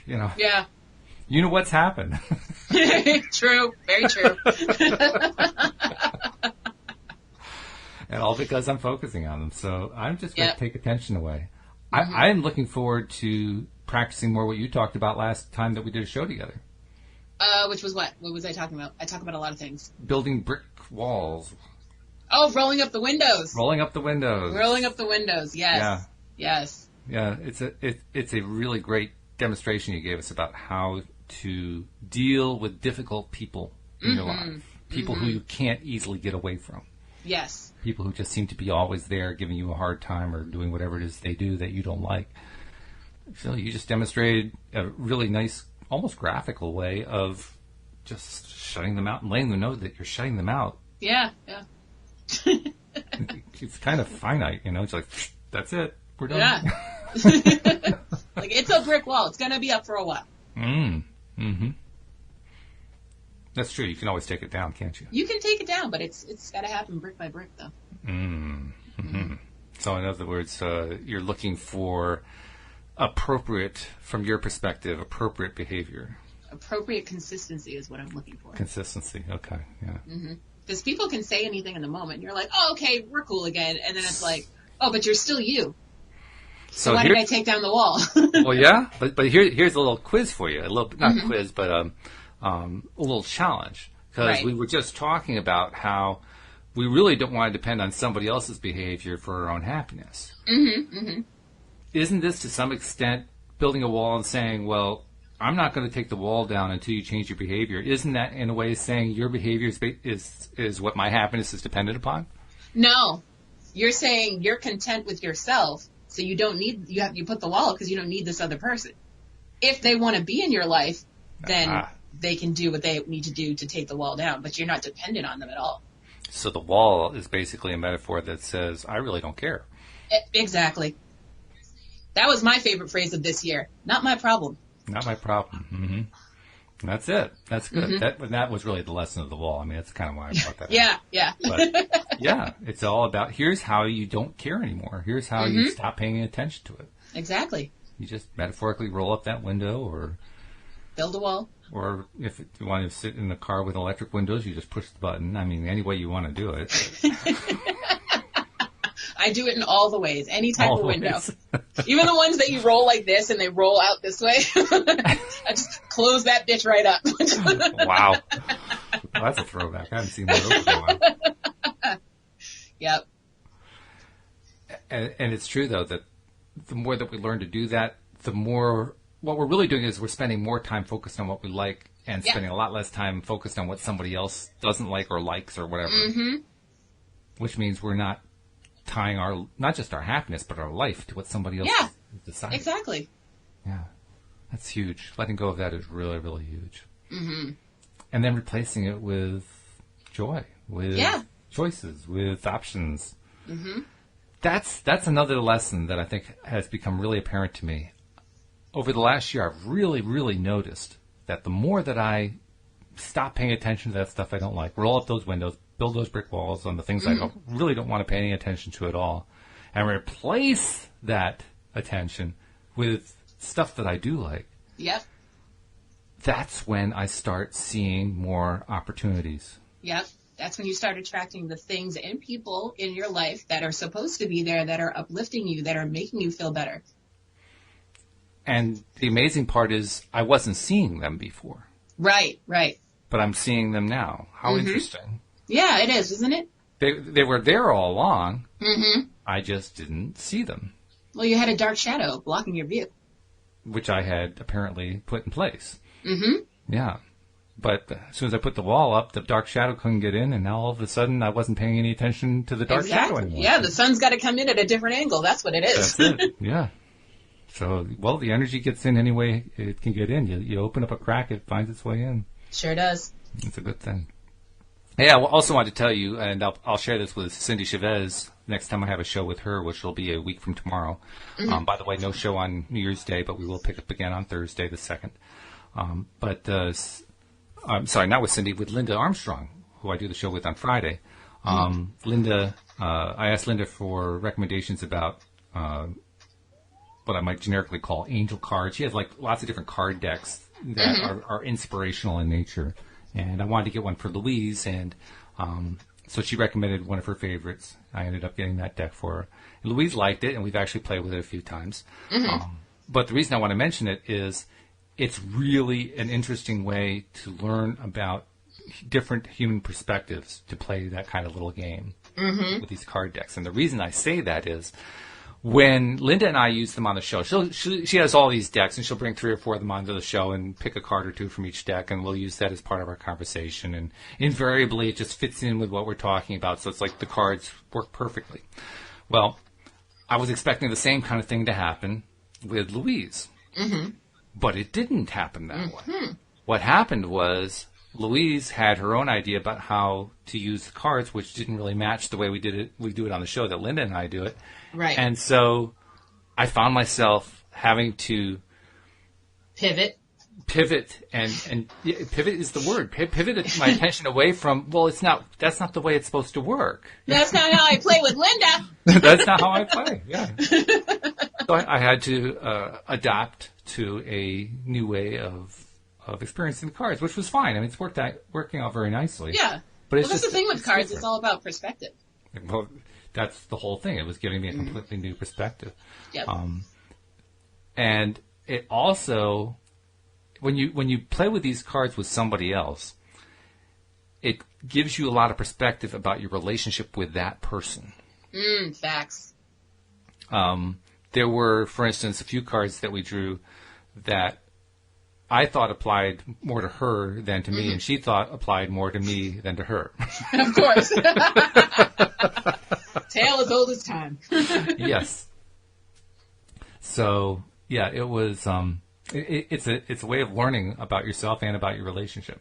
Yeah. You know what's happened. True. Very true. And all because I'm focusing on them. So I'm just going to take attention away. I'm looking forward to practicing more what you talked about last time that we did a show together. Which was what? What was I talking about? I talk about a lot of things. Building brick walls. Oh, rolling up the windows. Rolling up the windows. Yes. Yeah. Yes. Yeah. It's a really great demonstration you gave us about how to deal with difficult people in your life. People who you can't easily get away from. Yes. People who just seem to be always there giving you a hard time or doing whatever it is they do that you don't like. So you just demonstrated a really nice, almost graphical way of just shutting them out and letting them know that you're shutting them out. Yeah. It's kind of finite, It's like, that's it. We're done. Yeah. Like, it's a brick wall. It's going to be up for a while. Mm-hmm. That's true. You can always take it down, can't you? You can take it down, but it's got to happen brick by brick, though. Mm-hmm. So, in other words, you're looking for appropriate, from your perspective, appropriate behavior. Appropriate consistency is what I'm looking for. Consistency. Okay. Yeah. Because people can say anything in the moment. And you're like, oh, okay, we're cool again. And then it's like, oh, but you're still you. So why did I take down the wall? Well, yeah, but here's a little quiz for you. Not quiz, but a little challenge. Because we were just talking about how we really don't want to depend on somebody else's behavior for our own happiness. Isn't this to some extent building a wall and saying, well, I'm not going to take the wall down until you change your behavior? Isn't that in a way saying your behavior is what my happiness is dependent upon? No. You're saying you're content with yourself. So you don't need, you put the wall up because you don't need this other person. If they want to be in your life, then they can do what they need to do to take the wall down, but you're not dependent on them at all. So the wall is basically a metaphor that says, I really don't care. Exactly. That was my favorite phrase of this year. Not my problem. Not my problem. That's it. That's good. That was really the lesson of the wall. I mean, that's kind of why I brought that up. Yeah. But, yeah, it's all about, here's how you don't care anymore. Here's how you stop paying attention to it. Exactly. You just metaphorically roll up that window or build a wall. Or if you want to sit in the car with electric windows, you just push the button. I mean, any way you want to do it. I do it in all the ways, any type of window. Even the ones that you roll like this and they roll out this way. I just close that bitch right up. Wow. Well, that's a throwback. I haven't seen those in a while. Yep. And it's true, though, that the more that we learn to do that, the more what we're really doing is we're spending more time focused on what we like and spending a lot less time focused on what somebody else doesn't like or likes or whatever. Which means we're not tying not just our happiness, but our life to what somebody else decides. Exactly. Yeah. That's huge. Letting go of that is really, really huge. And then replacing it with joy, with choices, with options. That's another lesson that I think has become really apparent to me. Over the last year, I've really, really noticed that the more that I stop paying attention to that stuff I don't like, roll up those windows, build those brick walls on the things I really don't want to pay any attention to at all, and replace that attention with stuff that I do like. Yep. That's when I start seeing more opportunities. Yep. That's when you start attracting the things and people in your life that are supposed to be there, that are uplifting you, that are making you feel better. And the amazing part is I wasn't seeing them before. Right. But I'm seeing them now. How interesting. Yeah, it is, isn't it? They were there all along. I just didn't see them. Well, you had a dark shadow blocking your view. Which I had apparently put in place. Yeah. But as soon as I put the wall up, the dark shadow couldn't get in, and now all of a sudden I wasn't paying any attention to the dark shadow anymore. Yeah, the sun's got to come in at a different angle. That's what it is. That's it. Yeah. So, well, the energy gets in any way it can get in. You open up a crack, it finds its way in. Sure does. It's a good thing. Yeah, I also wanted to tell you, and I'll share this with Cindy Chavez next time I have a show with her, which will be a week from tomorrow. By the way, no show on New Year's Day, but we will pick up again on Thursday the 2nd. I'm sorry, not with Cindy, with Linda Armstrong, who I do the show with on Friday. Linda, I asked Linda for recommendations about what I might generically call angel cards. She has like lots of different card decks that are inspirational in nature. And I wanted to get one for Louise, and so she recommended one of her favorites. I ended up getting that deck for her. And Louise liked it, and we've actually played with it a few times. But the reason I want to mention it is it's really an interesting way to learn about different human perspectives to play that kind of little game with these card decks. And the reason I say that is when Linda and I use them on the show, she has all these decks, and she'll bring 3 or 4 of them onto the show and pick a card or 2 from each deck, and we'll use that as part of our conversation. And invariably, it just fits in with what we're talking about, so it's like the cards work perfectly. Well, I was expecting the same kind of thing to happen with Louise, but it didn't happen that way. What happened was Louise had her own idea about how to use the cards, which didn't really match the way we do it on the show that Linda and I do it. Right. And so I found myself having to pivot, and pivot is the word. Pivot my attention away from, well, that's not the way it's supposed to work. That's not how I play with Linda. That's not how I play, yeah. So I had to adapt to a new way of experiencing the cards, which was fine. I mean, it's working out very nicely. Yeah. But that's the thing with cards. Different. It's all about perspective. Well, that's the whole thing. It was giving me a completely new perspective. Yep. And it also, when you play with these cards with somebody else, it gives you a lot of perspective about your relationship with that person. Facts. There were, for instance, a few cards that we drew that I thought applied more to her than to me, and she thought applied more to me than to her. Of course. Tale as old as time. Yes. So, yeah, it was, it's a way of learning about yourself and about your relationship.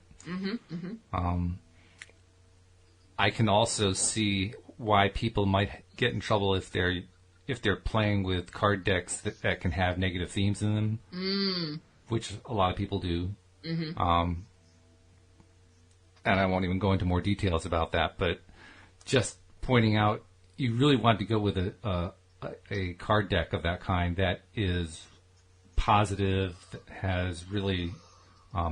I can also see why people might get in trouble if they're playing with card decks that can have negative themes in them. Which a lot of people do. And I won't even go into more details about that, but just pointing out, you really want to go with a card deck of that kind that is positive, that has really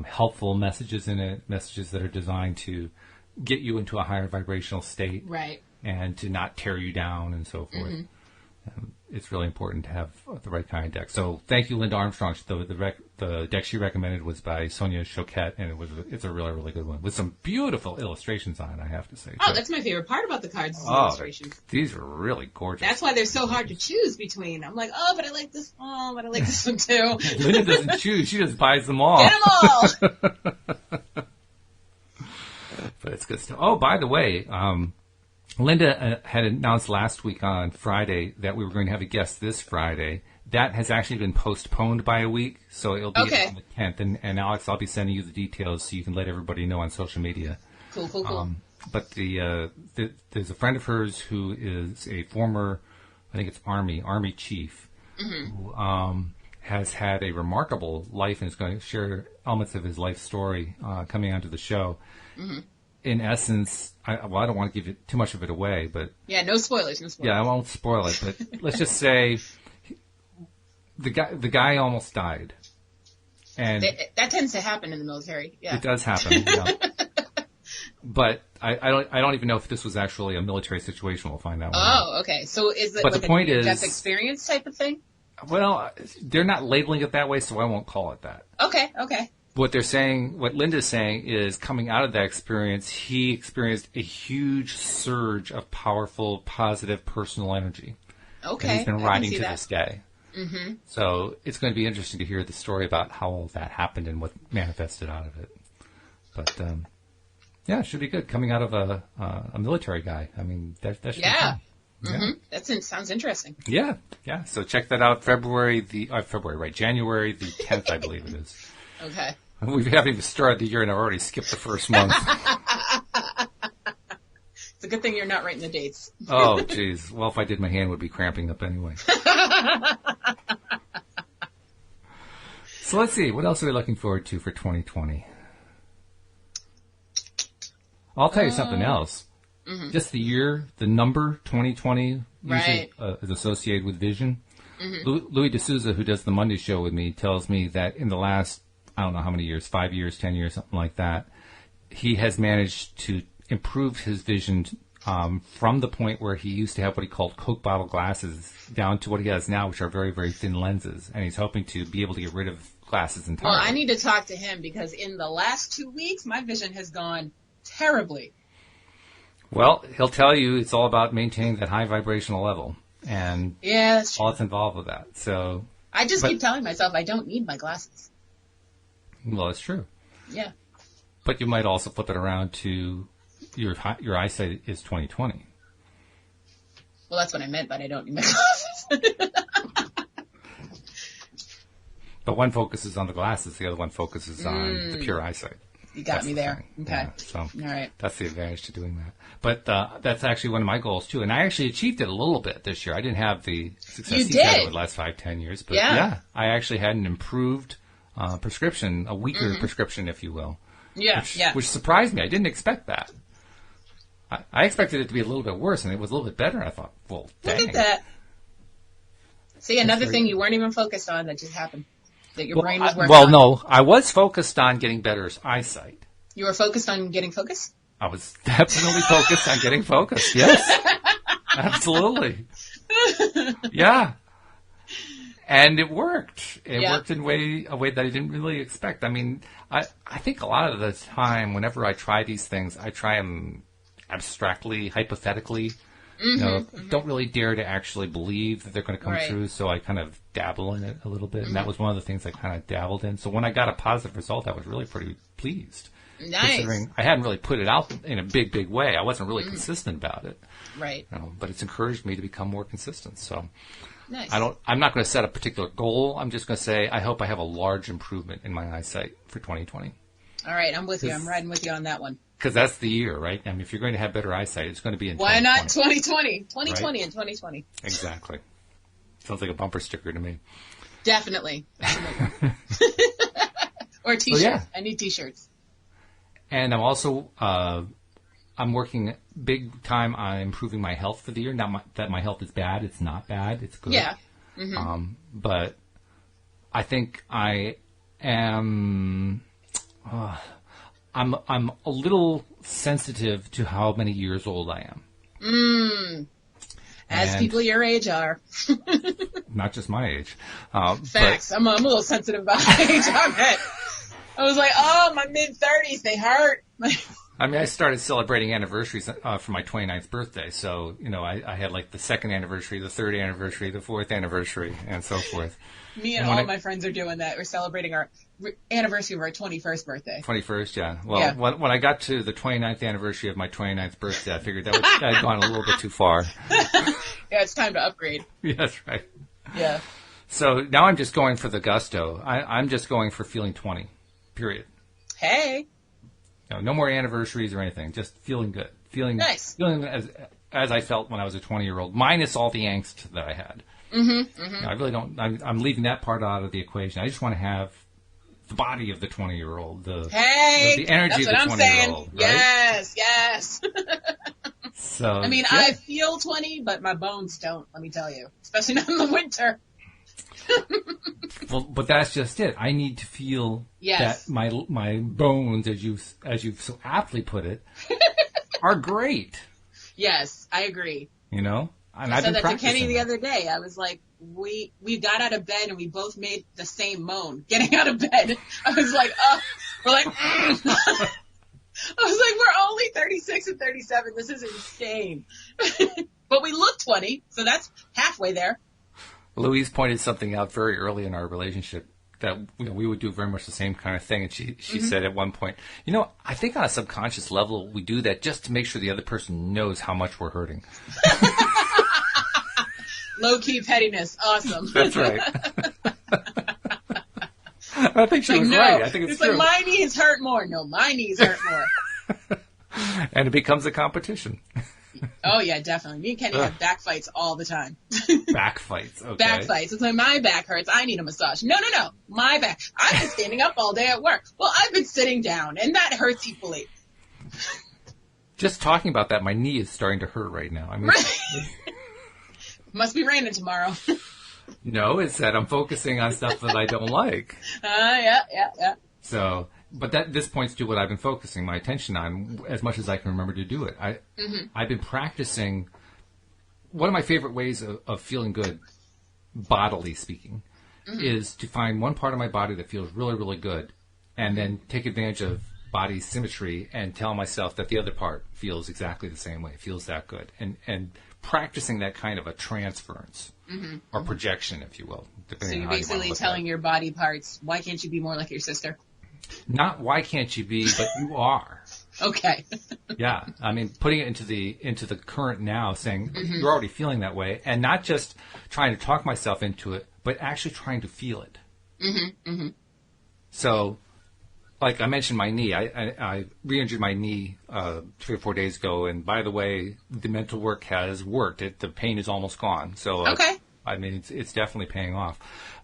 helpful messages in it, messages that are designed to get you into a higher vibrational state. Right. And to not tear you down and so forth. It's really important to have the right kind of deck. So thank you, Linda Armstrong. The deck she recommended was by Sonia Choquette, and it's a really, really good one with some beautiful illustrations on it, I have to say. Oh, that's my favorite part about the cards is the illustrations. These are really gorgeous. That's why they're so hard to choose between. I'm like, oh, but I like this one, but I like this one too. Linda doesn't choose. She just buys them all. Get them all! But it's good stuff. Oh, by the way, Linda had announced last week on Friday that we were going to have a guest this Friday. That has actually been postponed by a week, so it'll be on the 10th. And Alex, I'll be sending you the details so you can let everybody know on social media. Cool. But there's a friend of hers who is a former, I think it's Army chief, who has had a remarkable life and is going to share elements of his life story coming onto the show. In essence, I don't want to give too much of it away, but... Yeah, no spoilers. Yeah, I won't spoil it, but let's just say the guy almost died. And that tends to happen in the military, yeah. It does happen, yeah. But I don't even know if this was actually a military situation. We'll find out. Oh, okay. So is it but like the point a is, death experience type of thing? Well, they're not labeling it that way, so I won't call it that. Okay. What they're saying, what Linda's saying is coming out of that experience, he experienced a huge surge of powerful, positive personal energy. Okay. And he's been riding to this day. So it's going to be interesting to hear the story about how all that happened and what manifested out of it. But, yeah, it should be good. Coming out of a military guy. I mean, that should be fun. Yeah. That sounds interesting. Yeah. So check that out. January the 10th, I believe it is. Okay. We haven't even started the year and I've already skipped the first month. It's a good thing you're not writing the dates. Oh, geez. Well, if I did, my hand would be cramping up anyway. So let's see. What else are we looking forward to for 2020? I'll tell you something else. Mm-hmm. Just the year, the number 2020 usually is associated with vision. Mm-hmm. Louis D'Souza, who does the Monday show with me, tells me that in the last, I don't know how many years, 5 years, 10 years, something like that, he has managed to improve his vision from the point where he used to have what he called Coke bottle glasses down to what he has now, which are very, very thin lenses. And he's hoping to be able to get rid of glasses entirely. Well, I need to talk to him because in the last 2 weeks, my vision has gone terribly. Well, he'll tell you it's all about maintaining that high vibrational level. And all that's involved with that. So I just keep telling myself I don't need my glasses. Well, it's true. Yeah. But you might also flip it around to your eyesight is 20/20. Well, that's what I meant, but I don't need my glasses. But one focuses on the glasses, the other one focuses on the pure eyesight. You got me there. Okay. Yeah, so all right. That's the advantage to doing that. But that's actually one of my goals, too. And I actually achieved it a little bit this year. I didn't have the success he's had over the last 5-10 years. But yeah, I actually had an improved prescription, a weaker prescription, if you will. Yeah, which surprised me. I didn't expect that. I expected it to be a little bit worse, and it was a little bit better. I thought, well, dang. Look at that. See, another thing you weren't even focused on that just happened. That your brain was working on. No, I was focused on getting better eyesight. You were focused on getting focus? I was definitely focused on getting focus, yes. Absolutely. Yeah. And it worked. It worked in a way that I didn't really expect. I mean, I think a lot of the time, whenever I try these things, I try them abstractly, hypothetically. Don't really dare to actually believe that they're going to come true, so I kind of dabble in it a little bit, and that was one of the things I kind of dabbled in. So when I got a positive result, I was really pretty pleased. Nice. Considering I hadn't really put it out in a big way. I wasn't really consistent about it. Right. But it's encouraged me to become more consistent. So nice. I'm not going to set a particular goal. I'm just going to say I hope I have a large improvement in my eyesight for 2020. All right, I'm with you. I'm riding with you on that one. Because that's the year, right? I mean, if you're going to have better eyesight, it's going to be in 2020. Why not 2020? 2020 and 2020. Exactly. Sounds like a bumper sticker to me. Definitely. Or a T-shirt. Yeah. I need T-shirts. And I'm also I'm working big time on improving my health for the year. Not that my health is bad. It's not bad. It's good. Yeah. Mm-hmm. But I think I am... I'm a little sensitive to how many years old I am. As people your age are. Not just my age. Facts. I'm a little sensitive about my age. I was like, oh, my mid-30s, they hurt. I mean, I started celebrating anniversaries for my 29th birthday. So, I had like the second anniversary, the third anniversary, the fourth anniversary, and so forth. Me and all my friends are doing that. We're celebrating our anniversary of our 21st birthday. 21st, yeah. Well, when I got to the 29th anniversary of my 29th birthday, I figured that had gone a little bit too far. Yeah, it's time to upgrade. Yeah, that's right. Yeah. So now I'm just going for the gusto. I'm just going for feeling 20, period. Hey. No more anniversaries or anything. Just feeling good. Nice. Feeling as I felt when I was a 20-year-old, minus all the angst that I had. Mm-hmm, mm-hmm. I really don't. I'm leaving that part out of the equation. I just want to have the body of the 20-year-old, the energy of the 20-year-old. Right? Yes. So I mean, I feel 20, but my bones don't. Let me tell you, especially not in the winter. Well, but that's just it. I need to feel that my bones, as you've so aptly put it, are great. Yes, I agree. And I said that to Kenny the other day. I was like, we got out of bed and we both made the same moan getting out of bed. I was like, we're like, I was like, we're only 36 and 37. This is insane. But we look 20, so that's halfway there. Louise pointed something out very early in our relationship that we would do very much the same kind of thing. And she said at one point, I think on a subconscious level we do that just to make sure the other person knows how much we're hurting. Low-key pettiness. Awesome. That's right. I think she was right. I think it's true. Like, my knees hurt more. No, my knees hurt more. And it becomes a competition. Oh, yeah, definitely. Me and Kenny have back fights all the time. Back fights, okay. Back fights. It's like, my back hurts. I need a massage. No. My back. I've been standing up all day at work. Well, I've been sitting down, and that hurts equally. Just talking about that, my knee is starting to hurt right now. I mean, must be raining tomorrow. No, it's that I'm focusing on stuff that I don't like. Yeah. So, but this points to what I've been focusing my attention on as much as I can remember to do it. I've been practicing. One of my favorite ways of feeling good, bodily speaking, is to find one part of my body that feels really, really good, and then take advantage of body symmetry and tell myself that the other part feels exactly the same way, feels that good. And practicing that kind of a transference or projection, if you will. So you're basically telling your body parts, why can't you be more like your sister? Not why can't you be, but you are. Okay. Yeah. I mean, putting it into the current now, saying you're already feeling that way, and not just trying to talk myself into it, but actually trying to feel it. So, like I mentioned, my knee. I re-injured my knee 3 or 4 days ago, and by the way, the mental work has worked. The pain is almost gone. So, okay. I mean, it's definitely paying off.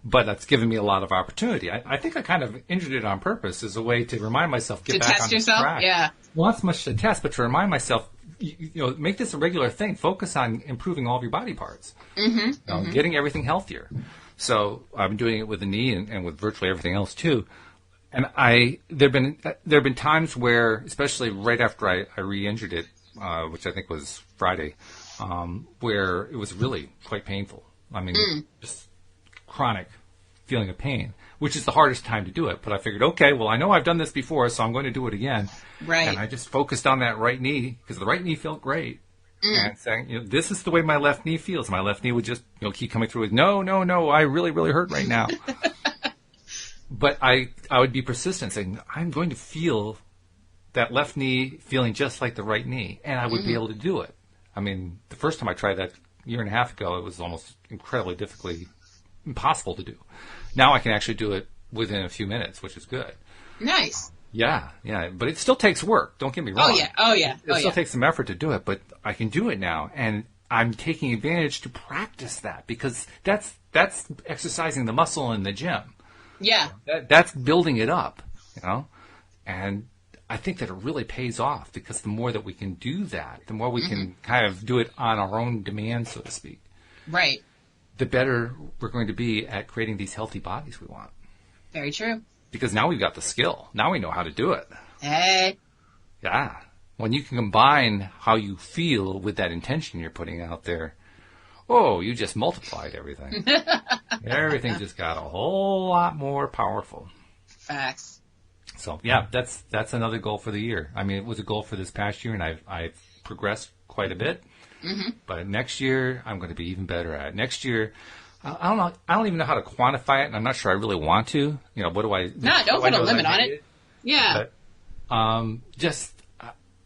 But that's given me a lot of opportunity. I think I kind of injured it on purpose as a way to remind myself, get back on the track. Yeah. Well, not so much to test, but to remind myself, make this a regular thing. Focus on improving all of your body parts. Getting everything healthier. So I'm doing it with the knee and with virtually everything else too. And there have been times where, especially right after I re-injured it, which I think was Friday, where it was really quite painful. I mean, just chronic feeling of pain, which is the hardest time to do it. But I figured, okay, well, I know I've done this before, so I'm going to do it again. Right. And I just focused on that right knee because the right knee felt great. And saying, this is the way my left knee feels. My left knee would just keep coming through with, no, I really, really hurt right now. But I would be persistent, saying, I'm going to feel that left knee feeling just like the right knee, and I would be able to do it. I mean, the first time I tried that a year and a half ago, it was almost incredibly impossible to do. Now I can actually do it within a few minutes, which is good. Nice. Yeah, but it still takes work. Don't get me wrong. Oh yeah. It still takes some effort to do it, but I can do it now, and I'm taking advantage to practice that because that's exercising the muscle in the gym. Yeah. That's building it up, and I think that it really pays off because the more that we can do that, the more we can kind of do it on our own demand, so to speak. Right. The better we're going to be at creating these healthy bodies we want. Very true. Because now we've got the skill. Now we know how to do it. Hey. Yeah. When you can combine how you feel with that intention you're putting out there, you just multiplied everything. Everything just got a whole lot more powerful. Facts. So, yeah, that's another goal for the year. I mean, it was a goal for this past year, and I've progressed quite a bit. But next year, I'm going to be even better at it. Next year, I don't know. I don't even know how to quantify it, and I'm not sure I really want to. What do I? No, don't put a limit on it. Yeah. But,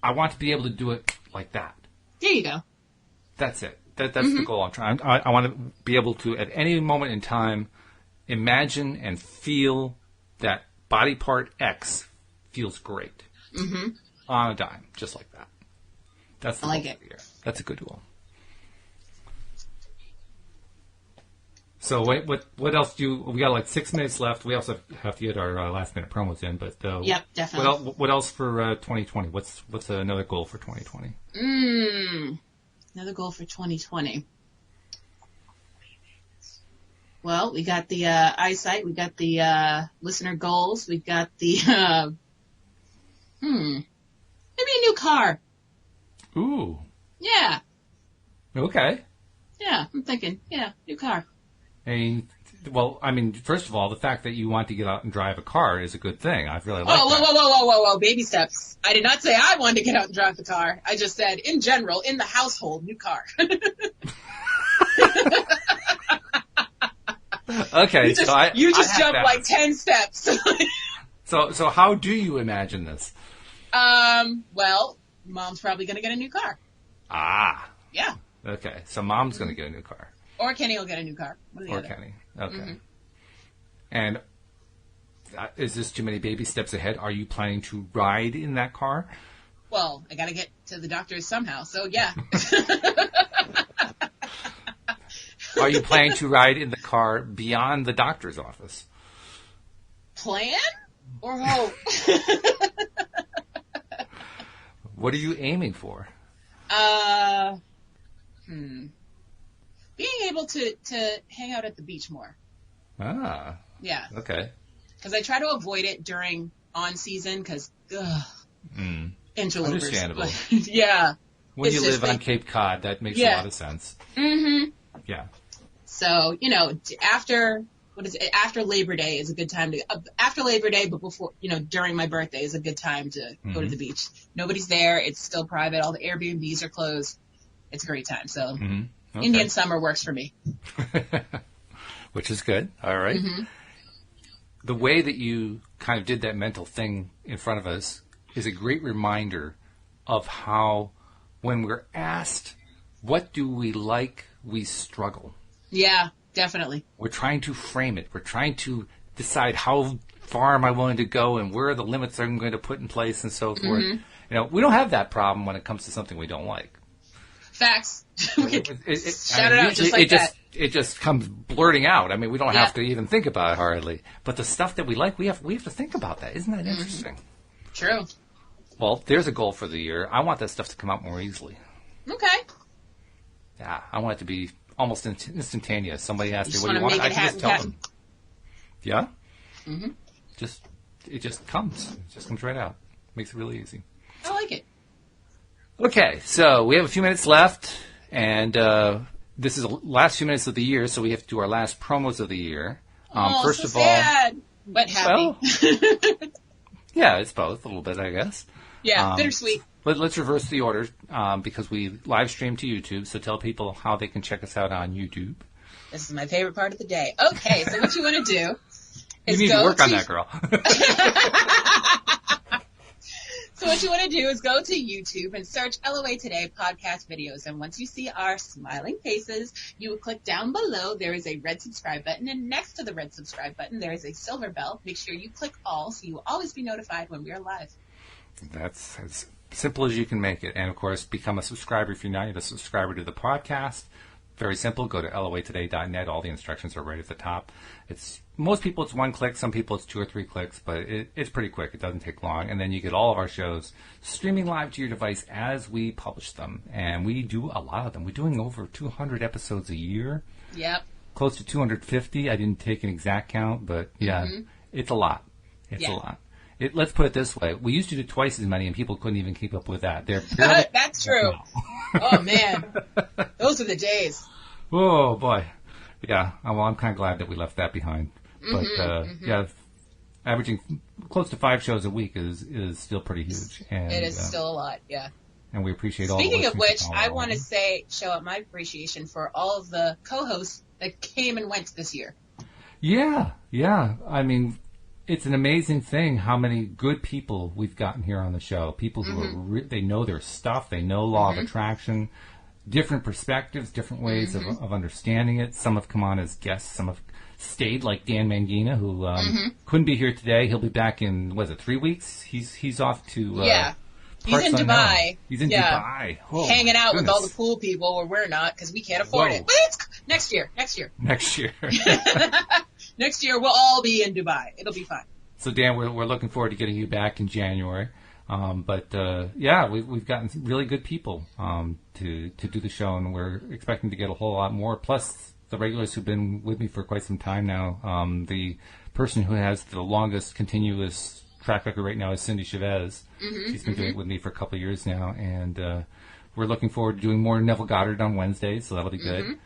I want to be able to do it like that. There you go. That's it. That's the goal I'm trying. I want to be able to, at any moment in time, imagine and feel that body part X feels great on a dime, just like that. That's the goal for the year. That's a good goal. So what else we got like 6 minutes left. We also have to get our last minute promos in, but yep, definitely. What else for 2020? What's another goal for 2020? Another goal for 2020. Well, we got the eyesight, we got the listener goals, we got the maybe a new car. Ooh. Yeah. Okay. Yeah, I'm thinking, new car. Well, I mean, first of all, the fact that you want to get out and drive a car is a good thing. I really like that. Whoa, baby steps. I did not say I wanted to get out and drive the car. I just said, in general, in the household, new car. Okay, you just jumped like 10 steps. So how do you imagine this? Well, Mom's probably going to get a new car. Ah. Yeah. Okay, so Mom's going to get a new car. Or Kenny will get a new car. Or Kenny. Okay. And is this too many baby steps ahead? Are you planning to ride in that car? Well, I got to get to the doctor's somehow, so yeah. Are you planning to ride in the car beyond the doctor's office? Plan or hope? What are you aiming for? Being able to hang out at the beach more. Ah. Yeah. Okay. Because I try to avoid it during on season because, interlopers. Understandable. Yeah. When you live on Cape Cod, that makes a lot of sense. Mm-hmm. Yeah. So, after Labor Day is a good time to, after Labor Day, but before, during my birthday is a good time to go to the beach. Nobody's there. It's still private. All the Airbnbs are closed. It's a great time. So okay. Indian summer works for me. Which is good. All right. Mm-hmm. The way that you kind of did that mental thing in front of us is a great reminder of how when we're asked, what do we like, we struggle. Yeah, definitely. We're trying to frame it. We're trying to decide how far am I willing to go and where are the limits I'm going to put in place and so forth. Mm-hmm. We don't have that problem when it comes to something we don't like. Facts. Shout it out it just comes blurting out. I mean, we don't have to even think about it hardly. But the stuff that we like, we have to think about that. Isn't that interesting? True. Well, there's a goal for the year. I want that stuff to come out more easily. Okay. Yeah, I want it to be almost instantaneous. Somebody asks me, what do you want? I can just tell them. Yeah? Mm-hmm. It just comes. It just comes right out. Makes it really easy. I like it. Okay, so we have a few minutes left, and this is the last few minutes of the year, so we have to do our last promos of the year. First so of all, sad, but happy. Well, yeah, it's both a little bit, I guess. Yeah, bittersweet. Let's reverse the order because we live stream to YouTube, so tell people how they can check us out on YouTube. This is my favorite part of the day. Okay, so what you want to do is you need to work on that, girl. So what you want to do is go to YouTube and search LOA Today podcast videos. And once you see our smiling faces, you will click down below. There is a red subscribe button. And next to the red subscribe button, there is a silver bell. Make sure you click all so you will always be notified when we are live. That's as simple as you can make it. And, of course, become a subscriber if you're not yet a subscriber to the podcast. Very simple. Go to loatoday.net. All the instructions are right at the top. Most people it's one click. Some people it's 2 or 3 clicks, but it's pretty quick. It doesn't take long. And then you get all of our shows streaming live to your device as we publish them. And we do a lot of them. We're doing over 200 episodes a year. Yep. Close to 250. I didn't take an exact count, but yeah, It's a lot. It's a lot. Let's put it this way. We used to do twice as many, and people couldn't even keep up with that. That's true. Oh, man. Those are the days. Oh, boy. Yeah. Well, I'm kind of glad that we left that behind. But, yeah, averaging close to 5 shows a week is still pretty huge. And, it is still a lot, yeah. And we appreciate all the Speaking of which, I want to show out my appreciation for all of the co-hosts that came and went this year. Yeah. I mean, it's an amazing thing how many good people we've gotten here on the show. People who they know their stuff. They know law of attraction. Different perspectives, different ways of understanding it. Some have come on as guests. Some have stayed, like Dan Mangina, who couldn't be here today. He'll be back in, 3 weeks? He's off to... He's in Dubai. He's in Dubai. Oh, hanging out with all the pool people where we're not because we can't afford it. But it's next year. Next year. Next year we'll all be in Dubai. It'll be fun. So Dan, we're looking forward to getting you back in January. We've gotten really good people to do the show, and we're expecting to get a whole lot more. Plus the regulars who've been with me for quite some time now. The person who has the longest continuous track record right now is Cindy Chavez. She's been doing it with me for a couple of years now, and we're looking forward to doing more Neville Goddard on Wednesdays, so that'll be good.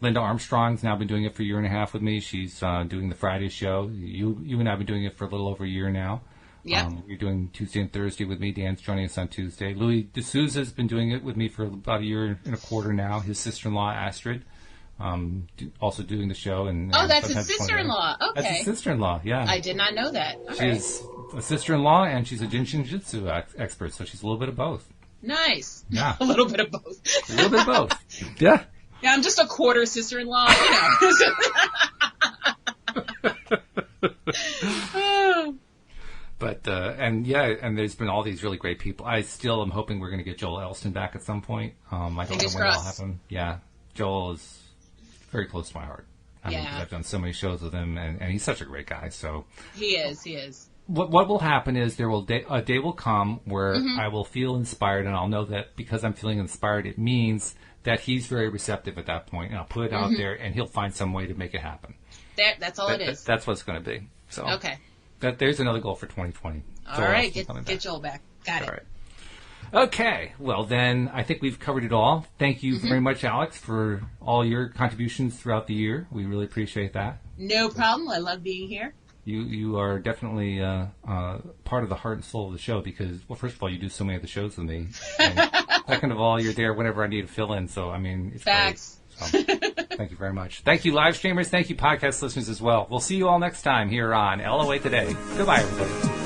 Linda Armstrong's now been doing it for a year and a half with me. She's doing the Friday show. You and I have been doing it for a little over a year now. Yeah. You're doing Tuesday and Thursday with me. Dan's joining us on Tuesday. Louis D'Souza's been doing it with me for about a year and a quarter now. His sister-in-law, Astrid, also doing the show. That's his sister-in-law. Okay. That's his sister-in-law, yeah. I did not know that. She's a sister-in-law, and she's a Jiu-Jitsu expert, so she's a little bit of both. Nice. Yeah. A little bit of both. A little bit of both. Yeah. Yeah, I'm just a quarter sister-in-law, But, and there's been all these really great people. I still am hoping we're going to get Joel Elston back at some point. I don't know when that'll happen. Yeah. Joel is very close to my heart. I mean, 'cause I've done so many shows with him, and he's such a great guy. So he is. What will happen is a day will come where I will feel inspired, and I'll know that because I'm feeling inspired, it means that he's very receptive at that point, and I'll put it out there, and he'll find some way to make it happen. That's all it is. That's what it's going to be. So okay. There's another goal for 2020. All right, get Joel back. Got it. All right. Okay, well then, I think we've covered it all. Thank you very much, Alyx, for all your contributions throughout the year. We really appreciate that. No problem. I love being here. You are definitely part of the heart and soul of the show because, well, first of all, you do so many of the shows with me. And second of all, you're there whenever I need to fill in. So, I mean, it's Facts. great. So, thank you very much. Thank you, live streamers. Thank you, podcast listeners, as well. We'll see you all next time here on LOA Today. Goodbye, everybody.